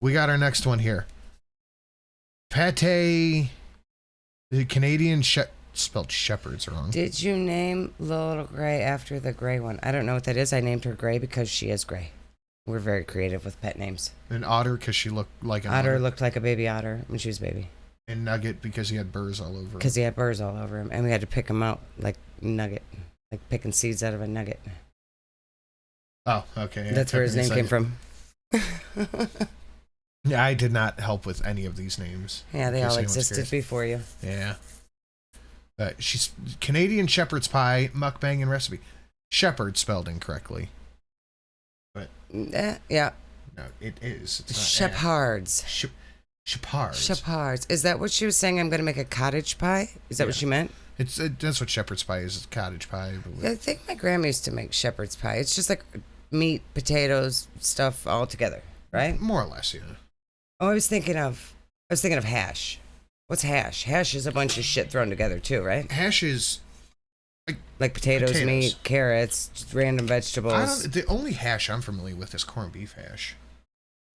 We got our next one here. Pate, the Canadian spelled shepherd's wrong. Did you name Little Gray after the gray one? I don't know what that is. I named her Gray because she is gray. We're very creative with pet names. An otter because she looked like an otter. Looked like a baby otter when she was a baby. And Nugget because he had burrs all over him. Because he had burrs all over him. And we had to pick him out like Nugget. Like picking seeds out of a nugget. Oh, okay. Yeah, that's where his name came from. Yeah, I did not help with any of these names. Yeah, they all existed before you. Yeah. She's Canadian shepherd's pie, mukbang, and recipe. Shepherd spelled incorrectly. But yeah. No, it is. It's Shepherds. Shepherds. Shepherds. Is that what she was saying? I'm going to make a cottage pie? Is that what she meant? That's what shepherd's pie is. It's cottage pie. I think my grandma used to make shepherd's pie. It's just like meat, potatoes, stuff all together, right? More or less, yeah. Oh, I was thinking of hash. What's hash? Hash is a bunch of shit thrown together too, right? Hash is like potatoes, meat, carrots, just random vegetables. The only hash I'm familiar with is corned beef hash.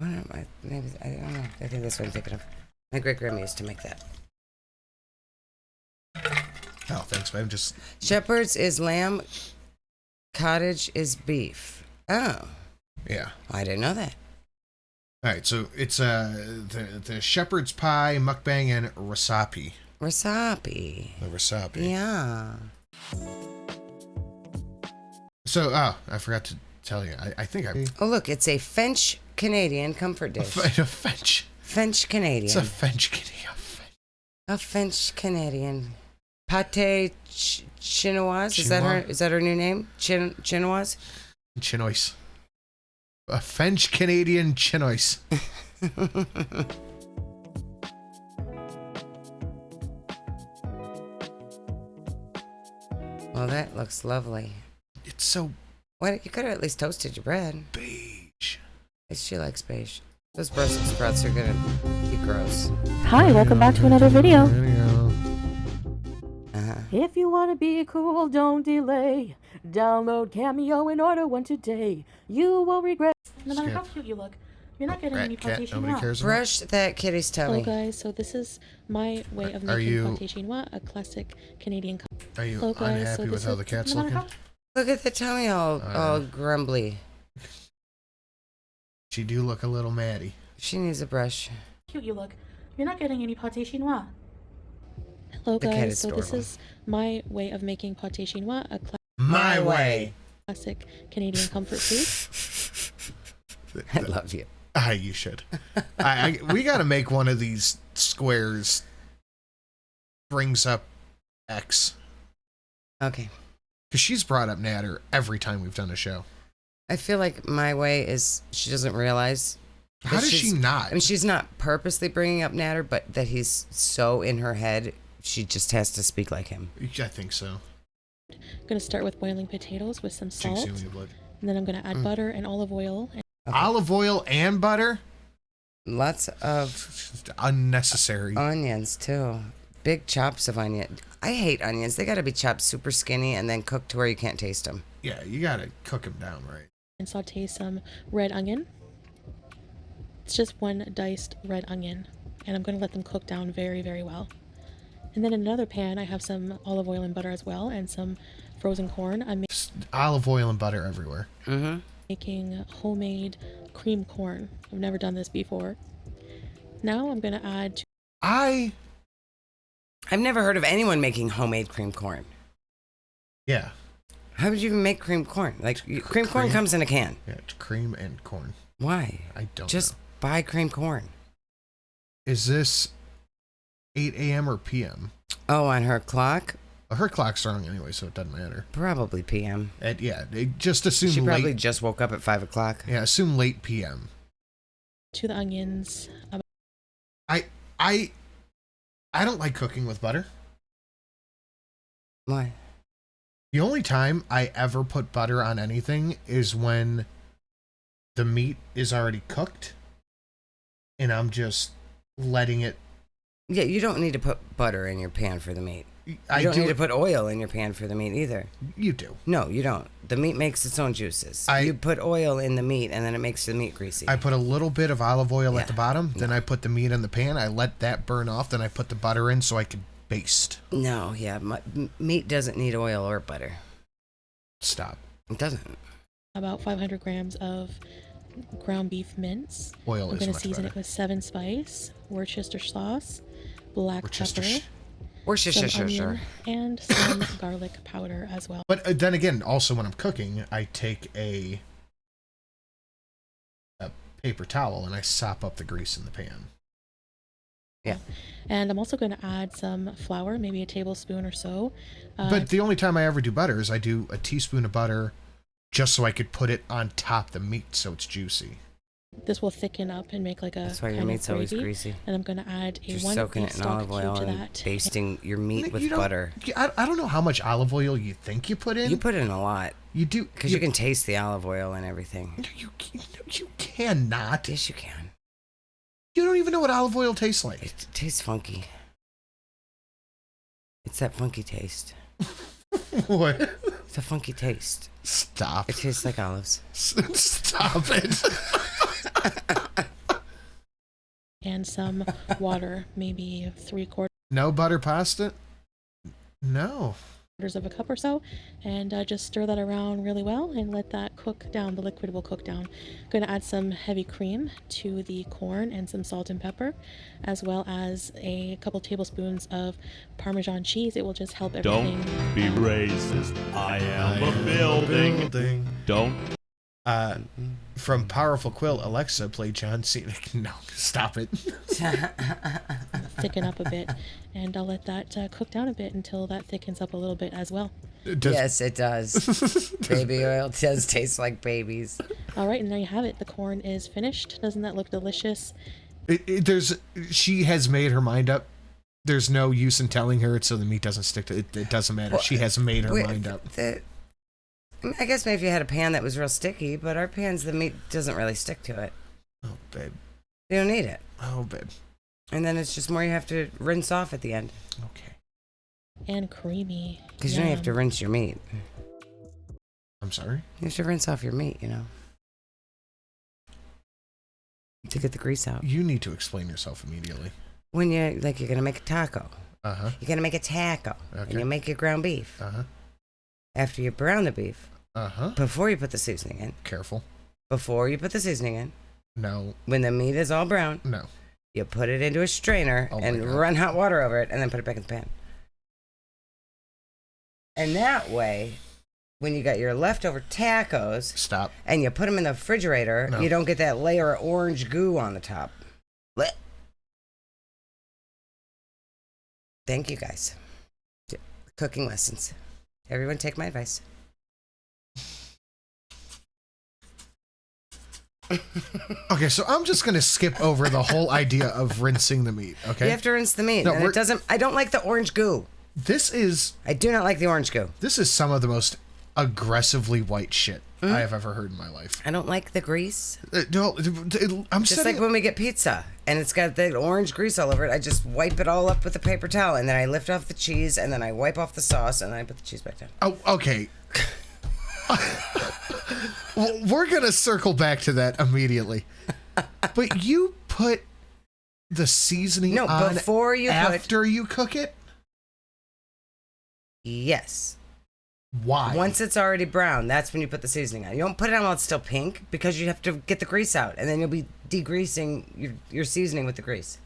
I don't know. I think that's what I'm thinking of. My great grandma used to make that. Oh, thanks, babe. Just shepherd's is lamb, cottage is beef. Oh, yeah. I didn't know that. All right, so it's the shepherd's pie, mukbang, and recipe. Recipe. The recipe. Yeah. So, I forgot to tell you. I think I. Oh, look, it's a French Canadian comfort dish. A French. French Canadian. It's a French Canadian. A French Canadian. Pate chinoise. Is that her new name? Chinoise. Chinoise. A French Canadian chinoise. Well, that looks lovely. It's so. What? You could have at least toasted your bread. Beige. She likes beige. Those Brussels sprouts are gonna be gross. Hi, welcome back to another video. If you want to be cool, don't delay. Download Cameo and order one today. You won't regret. No matter how cute you look, you're not getting any pâté chinois. Brush that kitty's tummy. Hello guys, so this is my way of making pâté chinois, a classic Canadian. Are you unhappy with how the cat's looking? Look at the tummy all grumbly. She do look a little matty. She needs a brush. Cute you look, you're not getting any pâté chinois. Hello guys, so this is my way of making pâté chinois, a classic Canadian comfort food. I love you. You should. We got to make one of these squares. Brings up X. Okay. Because she's brought up Natter every time we've done a show. I feel like my way is she doesn't realize. How does she not? I mean, she's not purposely bringing up Natter, but that he's so in her head, she just has to speak like him. I think so. I'm going to start with boiling potatoes with some salt. And then I'm going to add butter and olive oil. Okay. Olive oil and butter? Lots of just unnecessary. Onions, too. Big chops of onion. I hate onions. They got to be chopped super skinny and then cooked to where you can't taste them. Yeah, you got to cook them down right. And saute some red onion. It's just one diced red onion. And I'm going to let them cook down very, very well. And then in another pan, I have some olive oil and butter as well, and some frozen corn. I'm olive oil and butter everywhere. Mm-hmm. Making homemade cream corn. I've never done this before. Now I'm going to add... I've never heard of anyone making homemade cream corn. Yeah. How would you even make cream corn? Like, cream corn comes in a can. Yeah, it's cream and corn. Why? I don't Just buy cream corn. Is this 8 a.m. or p.m.? Oh, on her clock? Her clock's wrong anyway, so it doesn't matter. Probably p.m. Just assume she probably late. Just woke up at 5 o'clock. Yeah, assume late p.m. To the onions. I don't like cooking with butter. Why? The only time I ever put butter on anything is when the meat is already cooked and I'm just letting it. Yeah, you don't need to put butter in your pan for the meat. You don't need to put oil in your pan for the meat either. You do. No, you don't. The meat makes its own juices. You put oil in the meat, and then it makes the meat greasy. I put a little bit of olive oil at the bottom. Then I put the meat in the pan. I let that burn off. Then I put the butter in so I could baste. No, meat doesn't need oil or butter. Stop. It doesn't. About 500 grams of ground beef mince. Oil I'm is going to much season better. it with 7 spice, Worcestershire sauce, black pepper, some onion, and some garlic powder as well. But then again, also when I'm cooking, I take a paper towel and I sop up the grease in the pan. Yeah. And I'm also going to add some flour, maybe a tablespoon or so. But the only time I ever do butter is I do a teaspoon of butter just so I could put it on top the meat so it's juicy. This will thicken up and make like a That's why your kind of meat's always gravy. greasy. And I'm going to add a You're 1 soaking beef it in stock olive oil cube to and that. basting your meat with butter. I don't know how much olive oil you think you put in. You put in a lot. You do. Because you can taste the olive oil and everything. You cannot. Yes, you can. You don't even know what olive oil tastes like. It tastes funky. It's that funky taste. What? It's a funky taste. Stop. It tastes like olives. Stop it. And some water, maybe 3/4 No butter pasta? No. of a cup or so, and just stir that around really well and let that cook down. The liquid will cook down. I'm going to add some heavy cream to the corn and some salt and pepper, as well as a couple tablespoons of Parmesan cheese. It will just help everything. Don't be racist. I am a building. Don't. From Powerful Quill, Alexa, play John Cena. No, stop it. Thicken up a bit, and I'll let that cook down a bit until that thickens up a little bit as well. Yes, it does. Baby oil does taste like babies. All right, and there you have it. The corn is finished. Doesn't that look delicious? She has made her mind up. There's no use in telling her it so the meat doesn't stick to it. It doesn't matter. She has made her mind up. I guess maybe if you had a pan that was real sticky, but our pans, the meat doesn't really stick to it. Oh, babe. You don't need it. Oh, babe. And then it's just more you have to rinse off at the end. Okay. And creamy. Because you don't have to rinse your meat. I'm sorry? You have to rinse off your meat, to get the grease out. You need to explain yourself immediately. When you're going to make a taco. Uh-huh. You're going to make a taco. Okay. And you make your ground beef. Uh-huh. After you brown the beef. Uh-huh. Before you put the seasoning in. Careful. Before you put the seasoning in. No. When the meat is all brown. No. You put it into a strainer and run hot water over it and then put it back in the pan. And that way, when you got your leftover tacos. Stop. And you put them in the refrigerator, you don't get that layer of orange goo on the top. Blech. Thank you, guys. Cooking lessons. Everyone take my advice. Okay, so I'm just going to skip over the whole idea of rinsing the meat, okay? You have to rinse the meat. No, and I don't like the orange goo. I do not like the orange goo. This is some of the most aggressively white shit I have ever heard in my life. I don't like the grease. No, I'm just like when we get pizza and it's got the orange grease all over it. I just wipe it all up with a paper towel and then I lift off the cheese and then I wipe off the sauce and then I put the cheese back down. Oh, okay. Well, we're gonna circle back to that immediately. But you put the seasoning on before you after you cook it? Yes. Why? Once it's already brown, that's when you put the seasoning on. You don't put it on while it's still pink because you have to get the grease out, and then you'll be degreasing your seasoning with the grease.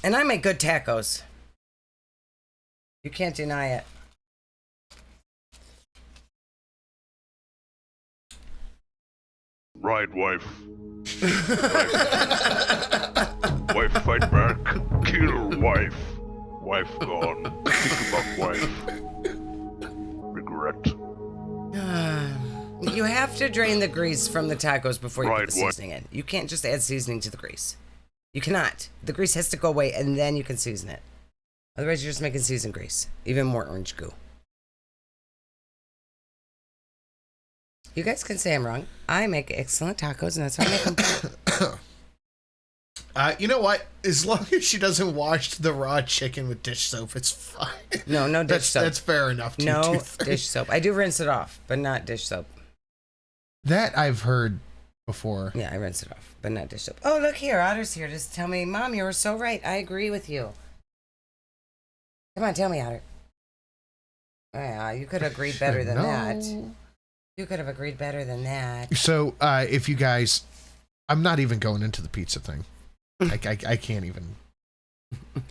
And I make good tacos. You can't deny it. Right, wife. Wife fight back. Kill wife. Wife gone. Think about wife. Regret. You have to drain the grease from the tacos before you put the seasoning in. You can't just add seasoning to the grease. You cannot. The grease has to go away and then you can season it. Otherwise, you're just making seasoned grease. Even more orange goo. You guys can say I'm wrong. I make excellent tacos, and that's why I make them. You know what? As long as she doesn't wash the raw chicken with dish soap, it's fine. No dish soap. That's fair enough. No dish soap. I do rinse it off, but not dish soap. That I've heard before. Yeah, I rinse it off, but not dish soap. Oh, look here. Otter's here. Just tell me, Mom, you were so right. I agree with you. Come on, tell me, Otter. Yeah, you could have agreed better than that. You could have agreed better than that. So, if you guys... I'm not even going into the pizza thing. I can't even...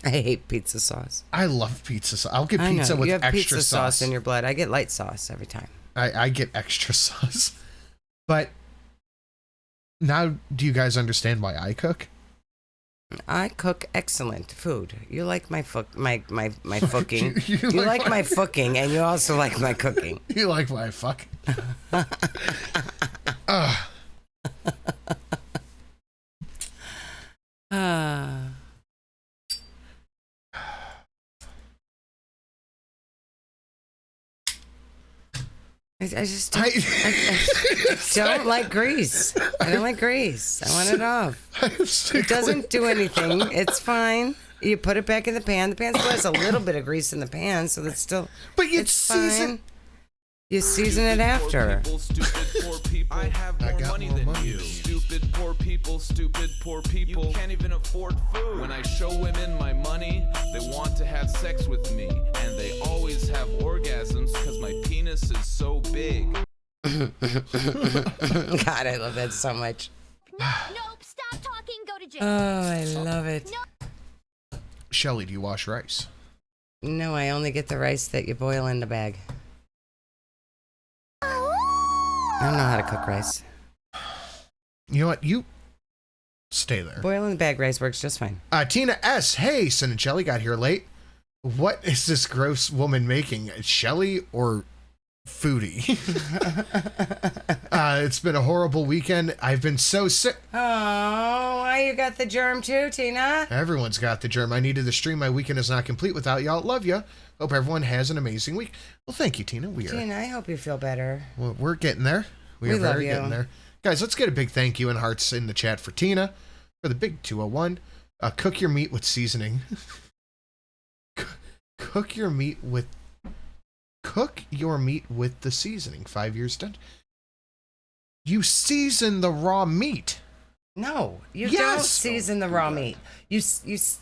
I hate pizza sauce. I love pizza sauce. I'll get pizza with you have extra pizza sauce in your blood. I get light sauce every time. I get extra sauce. But now, do you guys understand why I cook? I cook excellent food. You like my my cooking. you like my fucking, and you also like my cooking. You like my fuck. I just don't, I don't like grease. I don't like grease. I want it off. It doesn't do anything. It's fine. You put it back in the pan. The pan still has a little bit of grease in the pan, so that's still. But you it's season. Fine. You season it after. I have more money than you. Stupid poor people, stupid poor people. You can't even afford food. When I show women my money, they want to have sex with me. And they always have orgasms because my penis is so big. God, I love that so much. Nope, stop talking, go to jail. Oh, I love it. Shelly, do you wash rice? No, I only get the rice that you boil in the bag. I don't know how to cook rice. You know what? You stay there. Boil in the bag rice works just fine. Tina S. Hey, Sin and Shelly got here late. What is this gross woman making? Shelly or Foodie? It's been a horrible weekend. I've been so sick. Oh, why you got the germ too, Tina? Everyone's got the germ. I needed to stream. My weekend is not complete without y'all. Love ya. Hope everyone has an amazing week. Well, thank you, Tina. Tina, I hope you feel better. We're getting there. We are love very you. getting there. Guys, let's get a big thank you and hearts in the chat for Tina, for the big 201. Cook your meat with seasoning. Cook your meat with the seasoning. 5 years done. You season the raw meat. No, you don't season the raw meat. It's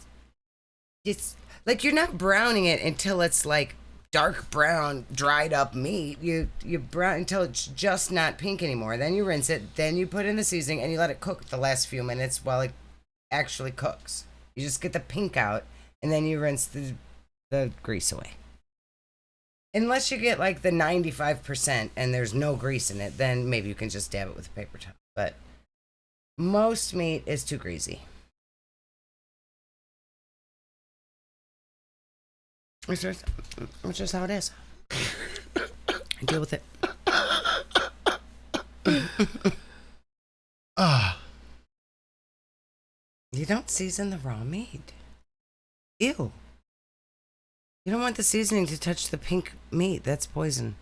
like you're not browning it until it's like dark brown, dried up meat. You brown until it's just not pink anymore. Then you rinse it. Then you put in the seasoning and you let it cook the last few minutes while it actually cooks. You just get the pink out and then you rinse the grease away. Unless you get like the 95% and there's no grease in it, then maybe you can just dab it with a paper towel. But most meat is too greasy. It's just how it is. I deal with it. You don't season the raw meat. Ew. You don't want the seasoning to touch the pink meat. That's poison.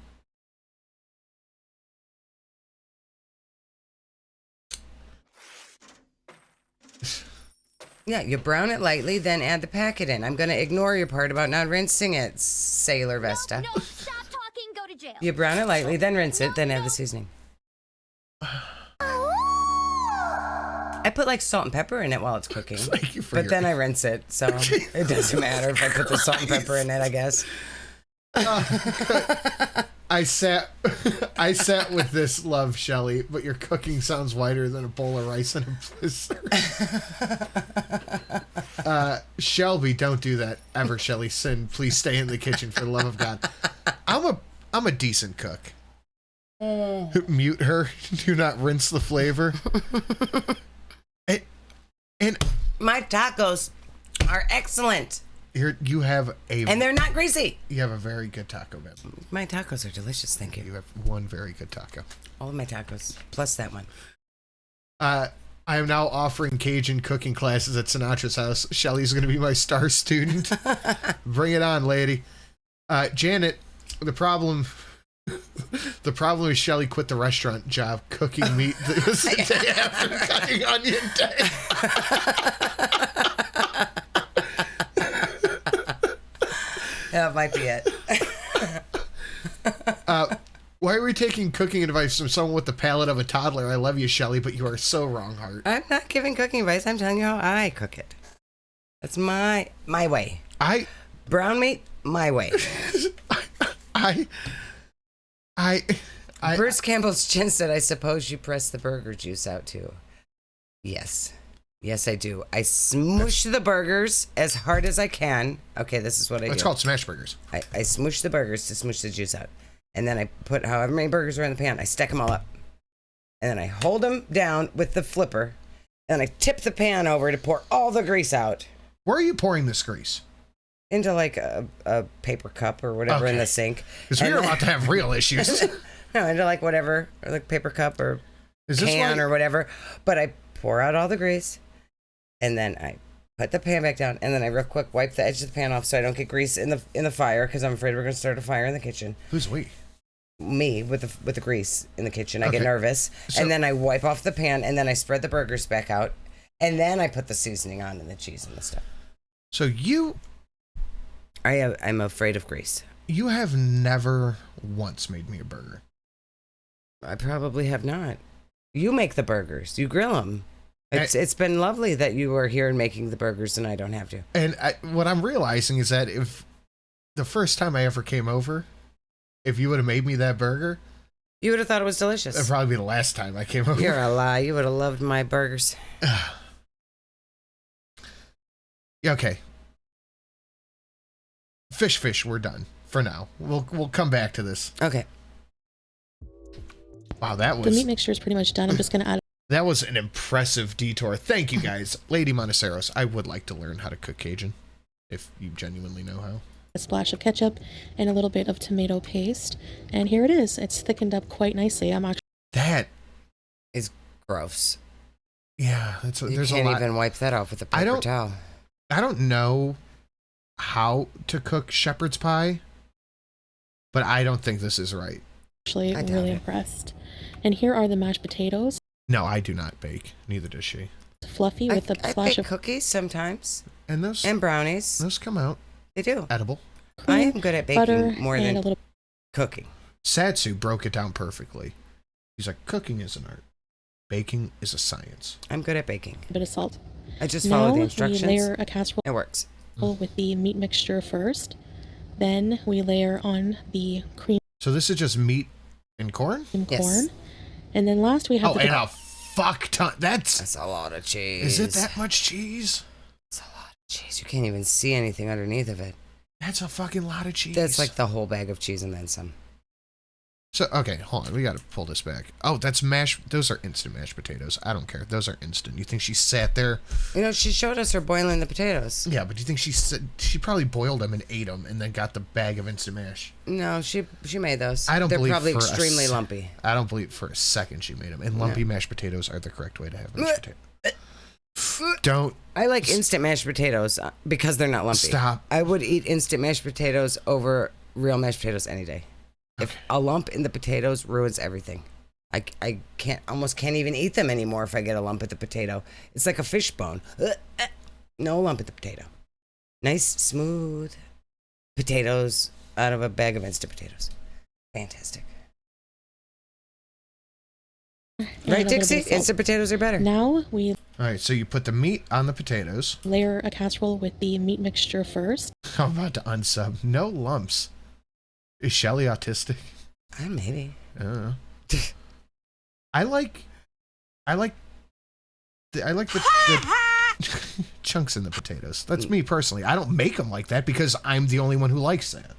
Yeah, you brown it lightly, then add the packet in. I'm going to ignore your part about not rinsing it, Sailor Vesta. No, stop talking, go to jail. You brown it lightly, then rinse it, then add the seasoning. I put like salt and pepper in it while it's cooking. But then I rinse it, so it doesn't matter if I put the salt and pepper in it, I guess. I sat with this love, Shelly, but your cooking sounds whiter than a bowl of rice in a blizzard. Shelby, don't do that ever, Shelly. Sin, please stay in the kitchen for the love of God. I'm a decent cook. Mute her. Do not rinse the flavor. And my tacos are excellent. You have and they're not greasy. You have a very good taco, man. My tacos are delicious, thank you. You have one very good taco. All of my tacos, plus that one. I am now offering Cajun cooking classes at Sinatra's house. Shelly's going to be my star student. Bring it on, lady. Janet, the problem The problem is Shelly quit the restaurant job cooking meat the day after cutting onion day. That might be it. Why are we taking cooking advice from someone with the palate of a toddler? I love you, Shelly, but you are so wrong, Heart. I'm not giving cooking advice. I'm telling you how I cook it. That's my way. Brown meat, my way. Bruce Campbell's chin said, I suppose you press the burger juice out too. Yes. Yes, I do. I smoosh the burgers as hard as I can. Okay, this is what I do. It's called smash burgers. I smoosh the burgers to smoosh the juice out. And then I put however many burgers are in the pan. I stack them all up. And then I hold them down with the flipper. And I tip the pan over to pour all the grease out. Where are you pouring this grease? Into like a paper cup or whatever in the sink. Because we're about to have real issues. No, into like whatever, or like paper cup or can or whatever. But I pour out all the grease. And then I put the pan back down. And then I real quick wipe the edge of the pan off so I don't get grease in the fire. Because I'm afraid we're going to start a fire in the kitchen. Who's we? Me with the grease in the kitchen. I get nervous. And then I wipe off the pan. And then I spread the burgers back out. And then I put the seasoning on and the cheese and the stuff. So I'm afraid of grease. You have never once made me a burger. I probably have not. You make the burgers. You grill them. It's been lovely that you are here and making the burgers and I don't have to. And what I'm realizing is that if the first time I ever came over, if you would have made me that burger, you would have thought it was delicious. That'd probably be the last time I came over. You're a lie. You would have loved my burgers. Yeah, okay. Fish, we're done for now. We'll come back to this. Okay. Wow, that was... The meat mixture is pretty much done. I'm just going to add... That was an impressive detour. Thank you, guys. Lady Monteceros, I would like to learn how to cook Cajun, if you genuinely know how. A splash of ketchup and a little bit of tomato paste. And here it is. It's thickened up quite nicely. That is gross. Yeah, there's a lot. You can't even wipe that off with a paper towel. I don't know how to cook shepherd's pie, but I don't think this is right. Actually, I'm really impressed. And here are the mashed potatoes. No, I do not bake. Neither does she. Fluffy with a splash of cookies sometimes. And brownies. Those come out. They do. Edible. I am good at baking more than cooking. Satsu broke it down perfectly. He's like, cooking is an art. Baking is a science. I'm good at baking. A bit of salt. I just follow the instructions. We layer a casserole. It works. With the meat mixture first. Then we layer on the cream. So this is just meat and corn? Yes. Corn. And then last we have and a fuck ton. That's a lot of cheese. Is it that much cheese? It's a lot of cheese. You can't even see anything underneath of it. That's a fucking lot of cheese. That's like the whole bag of cheese and then some. So, okay, hold on. We got to pull this back. Oh, that's those are instant mashed potatoes. I don't care. Those are instant. You think she sat there? You know, she showed us her boiling the potatoes. Yeah, but do you think she probably boiled them and ate them and then got the bag of instant mash? No, she made those. I don't They're believe probably for extremely lumpy. I don't believe for a second she made them. And lumpy mashed potatoes are the correct way to have mashed potatoes. Don't. I like instant mashed potatoes because they're not lumpy. Stop. I would eat instant mashed potatoes over real mashed potatoes any day. If a lump in the potatoes ruins everything. I almost can't even eat them anymore if I get a lump at the potato. It's like a fish bone. No lump at the potato. Nice, smooth potatoes out of a bag of instant potatoes. Fantastic. Right, Dixie? Instant potatoes are better. Now we... All right, so you put the meat on the potatoes. Layer a casserole with the meat mixture first. I'm about to unsub. No lumps. Is Shelly autistic? Maybe. I don't know. I like the chunks in the potatoes. That's me personally. I don't make them like that because I'm the only one who likes that.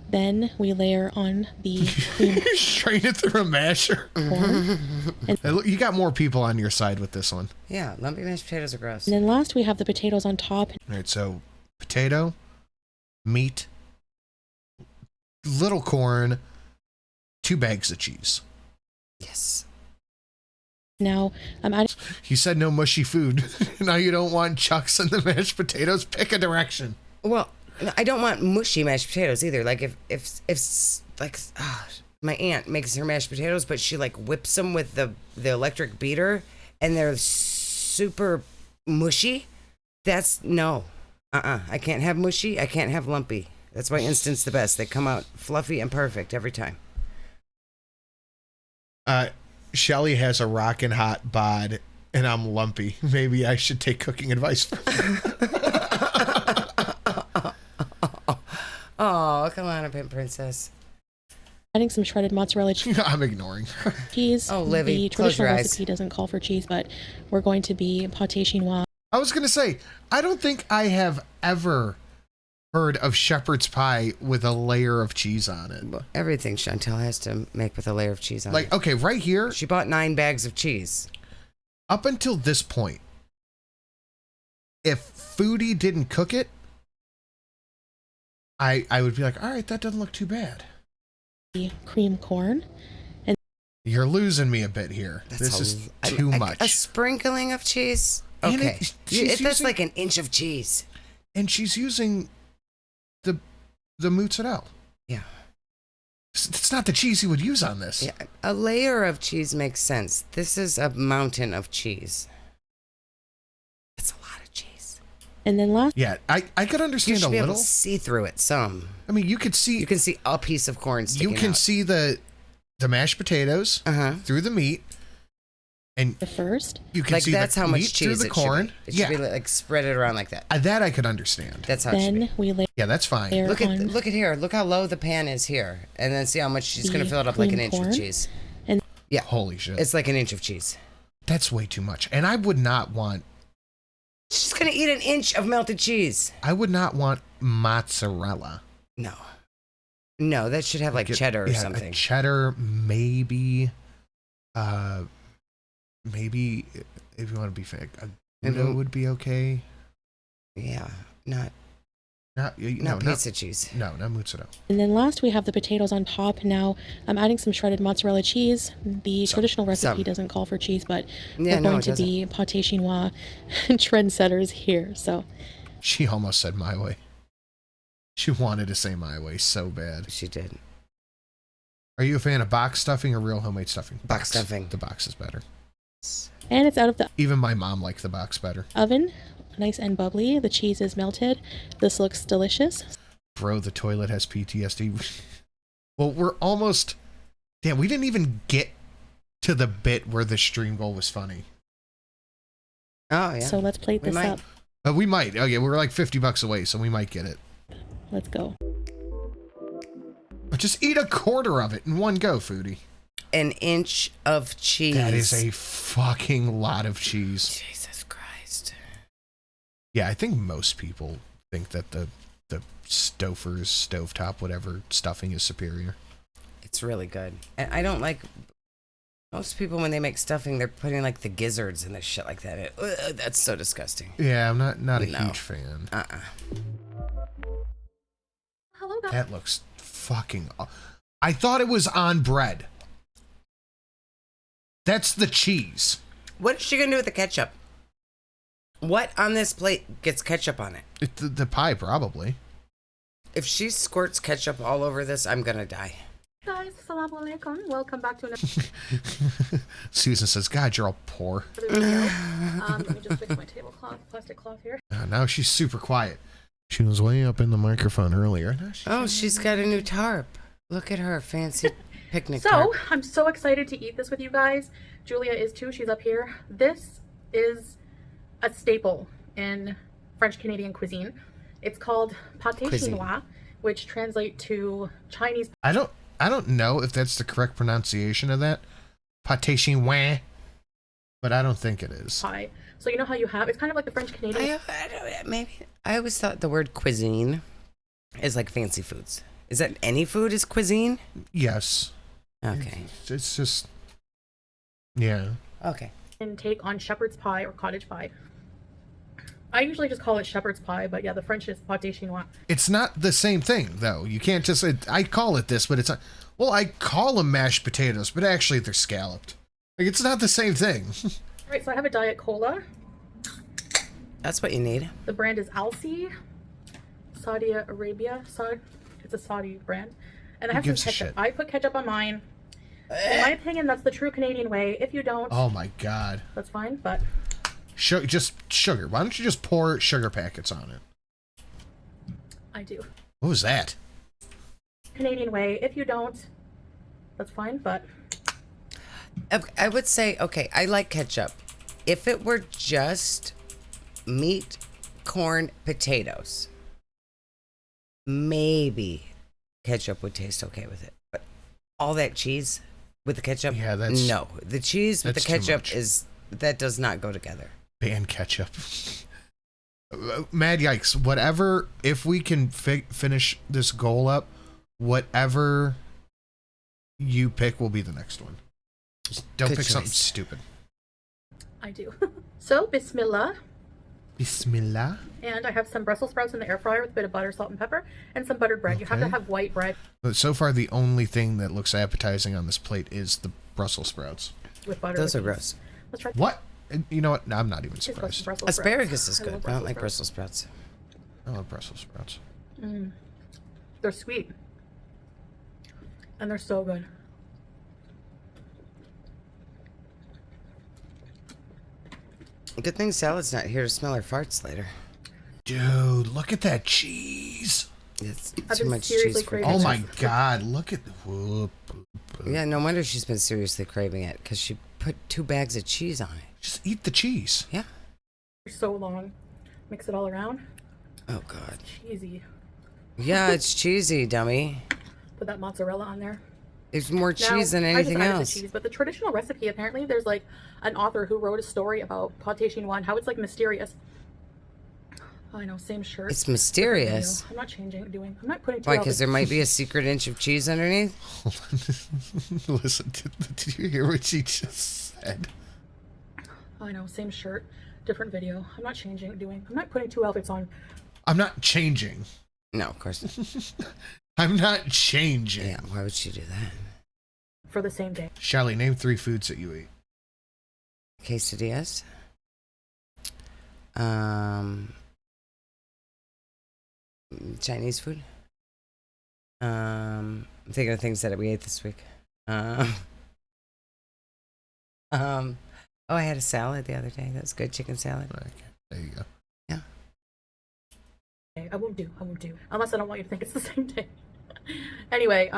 Then we layer on the cream. Strain it through a masher. You got more people on your side with this one. Yeah, lumpy mashed potatoes are gross. And then last we have the potatoes on top. All right, so potato, meat, little corn, 2 bags of cheese. Yes. Now I'm adding. You said no mushy food. Now you don't want chucks in the mashed potatoes. Pick a direction. Well, I don't want mushy mashed potatoes either. Like if like My aunt makes her mashed potatoes, but she like whips them with the electric beater, and they're super mushy. That's no. I can't have mushy. I can't have lumpy. That's why Instant's the best. They come out fluffy and perfect every time. Shelly has a rockin' hot bod, and I'm lumpy. Maybe I should take cooking advice from her. Oh, come on, a pimp princess. Adding some shredded mozzarella I'm ignoring her. cheese. Oh, Livy, the close your traditional eyes. recipe doesn't call for cheese, but we're going to be pâté chinois. I was going to say, I don't think I have ever heard of shepherd's pie with a layer of cheese on it. Well, everything Chantel has to make with a layer of cheese on Like, it. okay, right here, She bought 9 bags of cheese. up until this point, if Foodie didn't cook it, I would be like, all right, that doesn't look too bad. Cream corn. You're losing me a bit here. This is too much. A sprinkling of cheese? And Okay. she's That's using- like an inch of cheese. And she's using the mozzarella. Yeah. It's not the cheese you would use on this. Yeah. A layer of cheese makes sense. This is a mountain of cheese. That's a lot of cheese. And then last, Yeah, I could You understand should a be able little. to see through it some. I mean, you could see You can see a piece of corn sticking you can out. see the mashed potatoes Uh-huh. through the meat, and the first. you can Like see that's the how meat much through cheese the it corn. should be. It should be like spread it around like that. That I could understand. That's how it should Then be. we layer Yeah, that's fine. Look at on here. Look how low the pan is here, and then see how much she's gonna The fill it up like an cream inch corn. with cheese. And Yeah, Holy shit, it's like an inch of cheese. that's way too much. And I would not want She's gonna eat an inch of melted cheese. mozzarella. No, that should have like cheddar or Yeah, something. a cheddar, maybe. Maybe if you want to be fake, a Gouda Mhm. would be okay. Yeah, not Not pizza cheese. No, not mozzarella. And then last we have the potatoes on top. Now I'm adding some shredded mozzarella cheese. The traditional recipe doesn't call for cheese, but Yeah, we're no, going it to be pâté chinois trendsetters here. So She almost said my way. She wanted to say my way so bad. She did. Are you a fan of box stuffing or real homemade stuffing? Box stuffing. The box is better. and it's out of the Even my mom liked the box better. oven, nice and bubbly. The cheese is melted. This looks delicious. Bro, the toilet has PTSD. Well, we're almost... Damn, we didn't even get to the bit where the stream goal was funny. Oh yeah. So let's plate We this might. up. We might. Oh, yeah, we're like $50 away, so we might get it. Let's go. But just eat a quarter of it in one go, Foodie. An inch of cheese. That is a fucking lot of cheese. Jesus Christ. Yeah, I think most people think that the Stouffer's, stovetop, whatever, stuffing is superior. It's really good. And I don't like most people when they make stuffing, they're putting like the gizzards and the shit like that. That's so disgusting. Yeah, I'm not a No. huge fan. Hello, guys. That looks fucking... I thought it was on bread. That's the cheese. What is she gonna do with the ketchup? What on this plate gets ketchup on it? The pie, probably. If she squirts ketchup all over this, I'm gonna die. Guys, assalamu alaikum. Welcome back to another Susan says, God, you're all poor. video. Let me just fix my tablecloth, plastic cloth here. Now she's super quiet. She was way up in the microphone earlier. Now She's got a new tarp. Look at her fancy picnic So, tarp. I'm so excited to eat this with you guys. Julia is too. She's up here. This is a staple in French Canadian cuisine. It's called pâté Cuisine. chinois, which translate to Chinese I don't know if that's the correct pronunciation of that. Pâté chinois. But I don't think it is. pie. So you know how you have, it's kind of like the French Canadian. I always thought the word cuisine is like fancy foods. Is that any food is cuisine? Yes. Okay. It's just... Yeah. Okay. Take on shepherd's pie or cottage pie. I usually just call it shepherd's pie, but yeah, the French is pâté chinois. It's not the same thing, though. You can't just... I call it this, but it's not... Well, I call them mashed potatoes, but actually they're scalloped. Like, it's not the same thing. All right, so I have a Diet Cola. That's what you need. The brand is Alsi, Saudi Arabia. It's a Saudi brand. And I have some ketchup. I put ketchup on mine. In my opinion, that's the true Canadian way. If you don't, oh my god, that's fine. But just sugar. Why don't you just pour sugar packets on it? I do. What was that? Canadian way. If you don't, that's fine. But I would say, okay, I like ketchup. If it were just meat, corn, potatoes, maybe ketchup would taste okay with it. But all that cheese with the ketchup, yeah, that's no. The cheese with the ketchup that does not go together. Ban ketchup. Mad yikes. Whatever, if we can finish this goal up, whatever you pick will be the next one. Just don't pick something stupid. I do. So, bismillah. Bismillah. And I have some Brussels sprouts in the air fryer with a bit of butter, salt, and pepper, and some buttered bread. Okay. You have to have white bread. But so far, the only thing that looks appetizing on this plate is the Brussels sprouts. With butter. Those are gross. Let's try. What? You know what? No, I'm not even surprised. Asparagus is good. I don't like Brussels sprouts. I love Brussels sprouts. They're sweet. And they're so good. Good thing Salad's not here to smell our farts later. Dude, look at that cheese. It's too much cheese for Oh my god, look at the whoop. Yeah, no wonder she's been seriously craving it, because she put 2 bags of cheese on it. Just eat the cheese. Yeah. So long. Mix it all around. Oh god. Cheesy. Yeah, it's cheesy, dummy. Put that mozzarella on there. There's more cheese than anything else. The cheese, but the traditional recipe, apparently, there's like an author who wrote a story about potation one, how it's like mysterious. I know, same shirt. It's mysterious. I'm not changing, I'm not putting. Why? Because there might be a secret inch of cheese underneath. Listen, did you hear what she just said? I know, same shirt, different video. I'm not changing, I'm not putting 2 outfits on. I'm not changing. No, of course not. I'm not changing. Yeah, why would she do that? For the same day. Shelly, name 3 foods that you eat. Quesadillas. Chinese food. I'm thinking of things that we ate this week. Oh, I had a salad the other day. That was good, chicken salad. Okay, there you go. Yeah. I won't do. Unless I don't want you to think it's the same day. Anyway,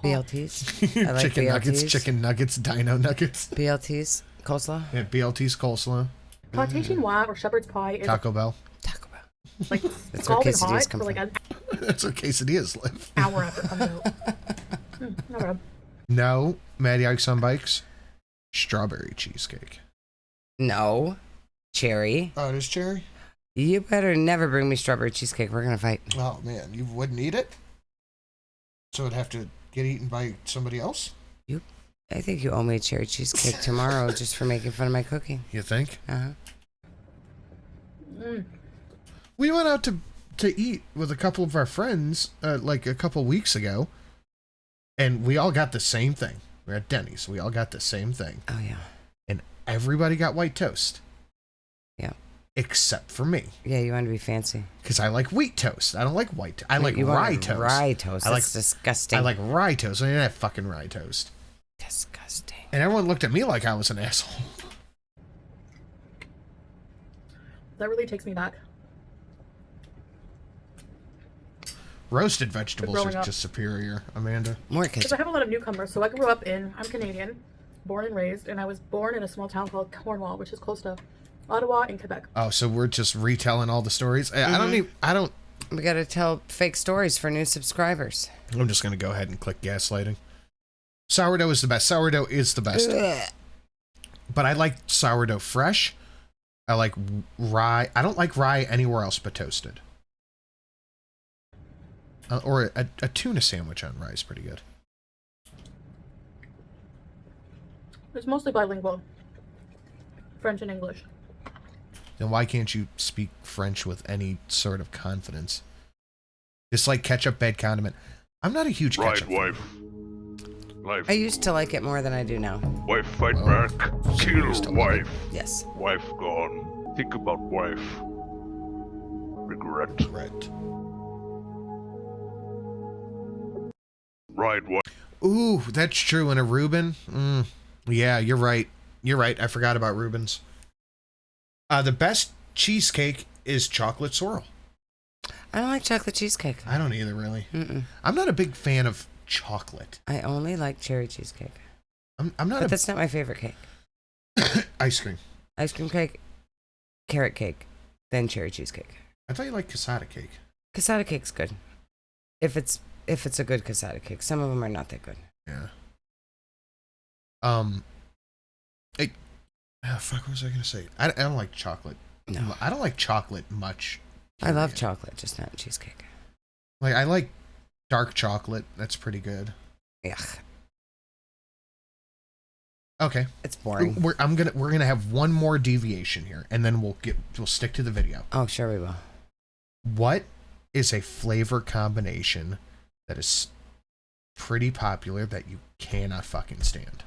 BLTs. I like chicken BLTs. Nuggets, chicken nuggets, dino nuggets. BLTs, coleslaw. Yeah, BLTs, coleslaw. Potation noir or shepherd's pie is Taco Bell. Taco Bell. Like That's where scalding quesadillas hot come for like from. That's where quesadillas live. Hour after it comes out. Not bad. No, Matty Ike's on bikes. Strawberry cheesecake. No. Cherry. Oh, it is cherry? You better never bring me strawberry cheesecake. We're going to fight. Oh, man. You wouldn't eat it? So it'd have to get eaten by somebody else? I think you owe me a cherry cheesecake tomorrow just for making fun of my cooking. You think? Uh-huh. We went out to eat with a couple of our friends like a couple weeks ago, and we all got the same thing. We're at Denny's. We all got the same thing. Oh, yeah. And everybody got white toast. Yeah. Except for me. Yeah, you want to be fancy. Because I like wheat toast. I don't like white toast. I like rye toast. Rye toast. That's disgusting. I like rye toast. I didn't have fucking rye toast. Disgusting. And everyone looked at me like I was an asshole. That really takes me back. Roasted vegetables are just superior, Amanda. More Because ketchup. I have a lot of newcomers. So I grew up I'm Canadian, born and raised, and I was born in a small town called Cornwall, which is close to Ottawa in Quebec. Oh, so we're just retelling all the stories? I don't. We got to tell fake stories for new subscribers. I'm just going to go ahead and click gaslighting. Sourdough is the best. Sourdough is the best. Ugh. But I like sourdough fresh. I like rye. I don't like rye anywhere else but toasted. Or a tuna sandwich on rye is pretty good. It's mostly bilingual. French and English. Then why can't you speak French with any sort of confidence? It's like ketchup, bad condiment. I'm not a huge ketchup fan. Wife. Life. I used to like it more than I do now. Wife fight back. Kill wife. Yes. Wife gone. Think about wife. Regret. Right one. Ooh, that's true. And a Reuben? Yeah, you're right. You're right. I forgot about Reubens. The best cheesecake is chocolate swirl. I don't like chocolate cheesecake. I don't either, really. I'm not a big fan of chocolate. I only like cherry cheesecake. I'm not. But that's not my favorite cake. Ice cream. Ice cream cake, carrot cake, then cherry cheesecake. I thought you liked cassata cake. Cassata cake's good. If it's a good cassata cake. Some of them are not that good. Yeah. Fuck, what was I gonna say? I don't like chocolate. No. I don't like chocolate much. I love chocolate, just not cheesecake. Like, I like dark chocolate. That's pretty good. Yuck. Okay. It's boring. We're gonna have one more deviation here, and then we'll stick to the video. Oh, sure we will. What is a flavor combination that is pretty popular that you cannot fucking stand?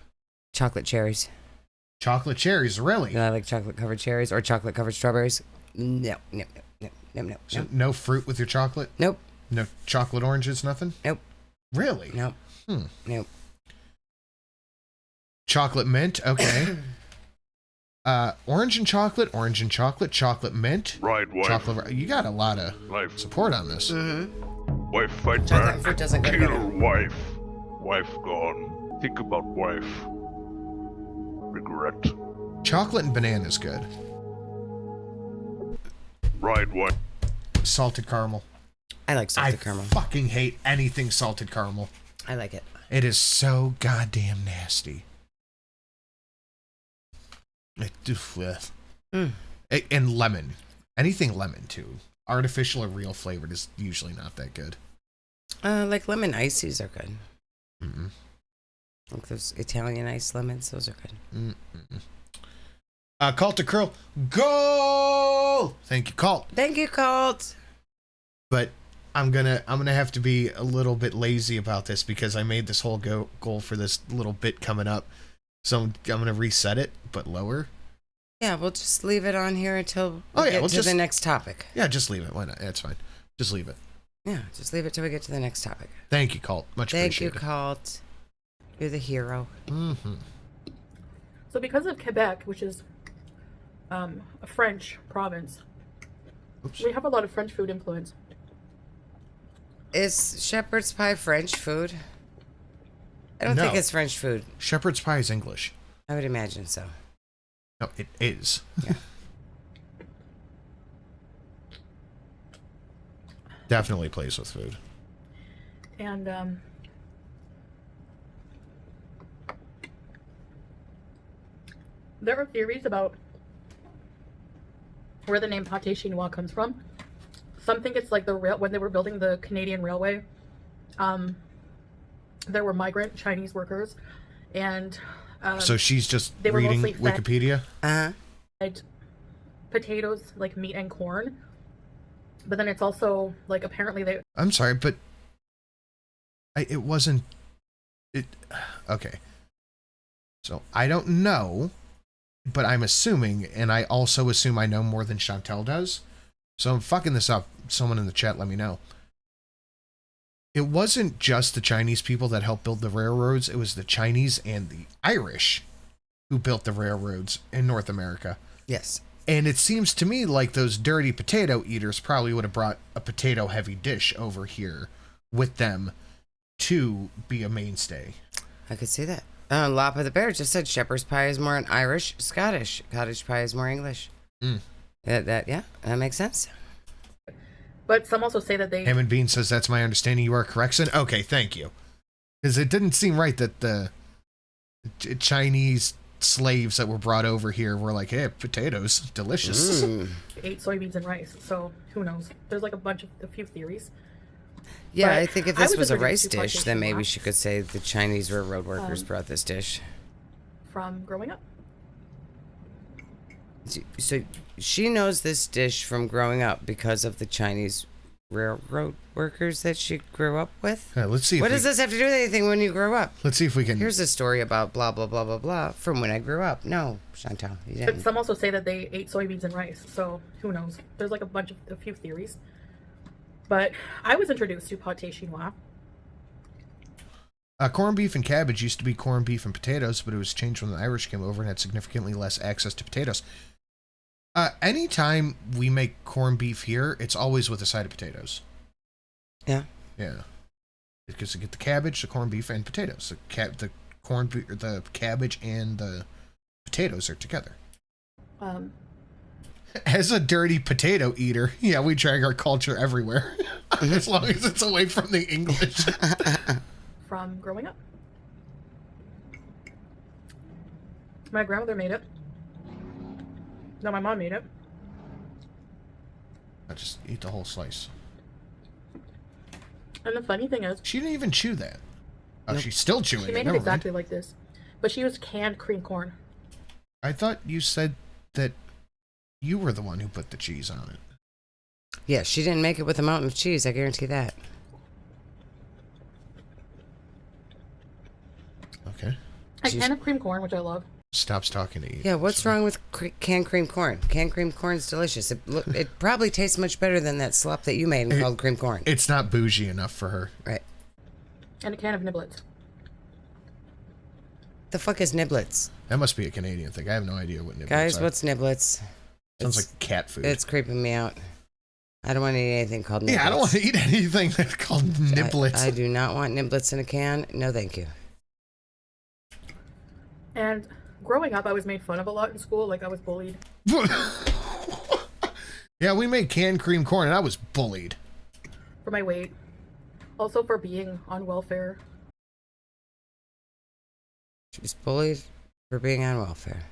Chocolate cherries. Chocolate cherries, really? I like chocolate covered cherries or chocolate covered strawberries. No. So no fruit with your chocolate? Nope. No chocolate oranges, nothing? Nope. Really? Nope. Nope. Chocolate mint, okay. Orange and chocolate, chocolate mint. Right one. Chocolate. You got a lot of Life. support on this. Wife fight Chocolate back. fruit doesn't go Kill together. wife. Wife gone. Think about wife. Regret. Chocolate and banana is good. Right one. Salted caramel. I like salted caramel. I fucking hate anything salted caramel. I like it. It is so goddamn nasty. And lemon. Anything lemon, too. Artificial or real flavored is usually not that good. Like lemon ices are good. Mm-mm. Like those Italian ice lemons, those are good. Cult to Curl. Goal! Thank you, Cult. Thank you, Colt. But I'm gonna have to be a little bit lazy about this because I made this whole goal for this little bit coming up. So I'm gonna reset it, but lower. Yeah, we'll just leave it on here until we get to the next topic. Yeah, just leave it. Why not? That's fine. Just leave it. Yeah, just leave it till we get to the next topic. Thank you, Colt. Much appreciated. Thank you, Colt. You're the hero. So because of Quebec, which is a French province, we have a lot of French food influence. Is shepherd's pie French food? I don't No. think it's French food. Shepherd's pie is English. I would imagine so. No, it is. Yeah. Definitely plays with food. And there are theories about where the name pâté chinois comes from. Some think it's like when they were building the Canadian Railway, there were migrant Chinese workers, and So she's just they were reading mostly fed- Wikipedia? potatoes, like meat and corn. But then it's also like apparently they I'm sorry, but it wasn't. Okay. So I don't know, but I'm assuming, and I also assume I know more than Chantel does. So I'm fucking this up. Someone in the chat, let me know. It wasn't just the Chinese people that helped build the railroads. It was the Chinese and the Irish who built the railroads in North America. Yes. And it seems to me like those dirty potato eaters probably would have brought a potato heavy dish over here with them to be a mainstay. I could see that. Lapa the Bear just said shepherd's pie is more Irish, Scottish. Cottage pie is more English. That makes sense. But some also say that they Ham and Bean says that's my understanding. You are correct, son. Okay, thank you. Because it didn't seem right that the Chinese slaves that were brought over here were like, hey, potatoes, delicious. ate soybeans and rice. So who knows? There's like a few theories. Yeah, But I think if I this was was a introduced rice to dish, pâté then maybe chinois. she could say the Chinese railroad workers brought this dish. From growing up. So she knows this dish from growing up because of the Chinese railroad workers that she grew up with. Let's see. What does this have to do with anything when you grow up? Let's see if we can. Here's a story about blah, blah, blah, blah, blah from when I grew up. No, Chantal, you But didn't. some also say that they ate soybeans and rice. So who knows? There's like a few theories. But I was introduced to pâté chinois Corned beef and cabbage used to be corned beef and potatoes, but it was changed when the Irish came over and had significantly less access to potatoes. Anytime we make corned beef here, it's always with a side of potatoes. Yeah. Yeah. Because you get the cabbage, the corned beef, and potatoes. The cabbage and the potatoes are together. As a dirty potato eater, yeah, we drag our culture everywhere. As long as it's away from the English. From growing up. My grandmother made it. No, my mom made it. I just eat the whole slice. And the funny thing is, She didn't even chew that. Oh, she's still chewing she it. made it Never exactly mind. like this. But she used canned cream corn. I thought you said that you were the one who put the cheese on it. Yeah, she didn't make it with a mountain of cheese. I guarantee that. Okay. A can of cream corn, which I love. Stops talking to you. Yeah, what's wrong with canned cream corn? Canned cream corn's delicious. It probably tastes much better than that slop that you made and called cream corn. It's not bougie enough for her. Right. And a can of niblets. The fuck is niblets? That must be a Canadian thing. I have no idea what niblets Guys, are. what's niblets? Sounds like cat food. It's creeping me out. I don't want to eat anything called niblets. Yeah, I don't want to eat anything that's called niblets. I do not want niblets in a can. No, thank you. And growing up, I was made fun of a lot in school. Like, I was bullied. Yeah, we made canned cream corn, and I was bullied. For my weight. Also for being on welfare. She's bullied for being on welfare.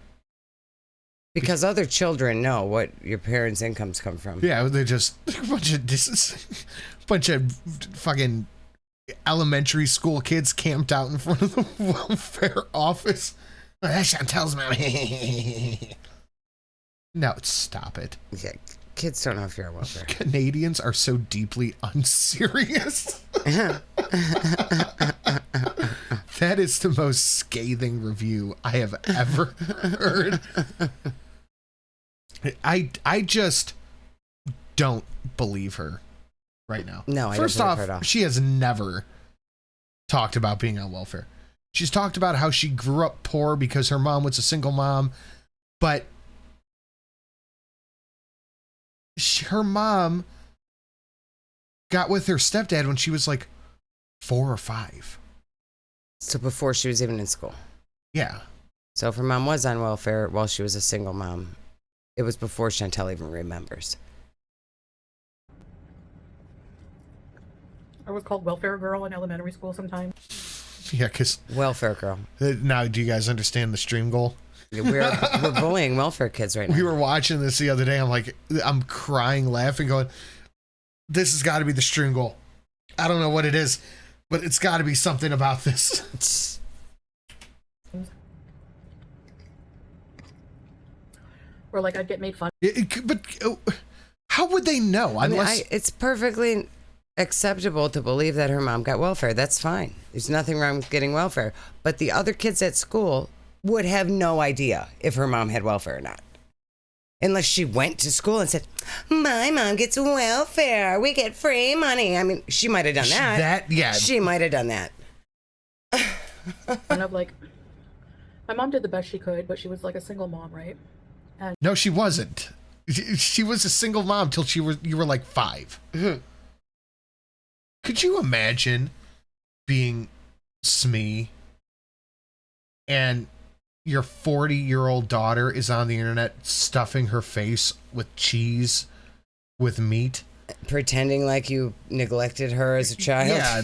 Because other children know what your parents' incomes come from. Yeah, they're just a bunch of fucking elementary school kids camped out in front of the welfare office. Oh, that Chantel's mommy. No, stop it. Yeah, kids don't know if you're on welfare. Canadians are so deeply unserious. That is the most scathing review I have ever heard. I just don't believe her right now. No, I First don't off, believe her at all. she has never talked about being on welfare. She's talked about how she grew up poor because her mom was a single mom, but her mom got with her stepdad when she was like 4 or 5. So before she was even in school. Yeah. So if her mom was on welfare while she was a single mom, it was before Chantel even remembers. I was called welfare girl in elementary school sometimes. Yeah, because... Welfare girl. Now, do you guys understand the stream goal? We're bullying welfare kids right now. We were watching this the other day. I'm crying, laughing, going, this has got to be the stream goal. I don't know what it is, but it's got to be something about this. Or like I'd get made fun. But how would they know? I mean, Unless it's perfectly acceptable to believe that her mom got welfare. That's fine. There's nothing wrong with getting welfare. But the other kids at school would have no idea if her mom had welfare or not. Unless she went to school and said, my mom gets welfare. We get free money. I mean, she might have done that. yeah. She might have done that. Kind of like, my mom did the best she could, but she was like a single mom, right? And No, she wasn't. She was a single mom till you were like 5. Mm-hmm. Could you imagine being Smee and your 40-year-old daughter is on the internet stuffing her face with cheese with meat? Pretending like you neglected her as a child. Yeah.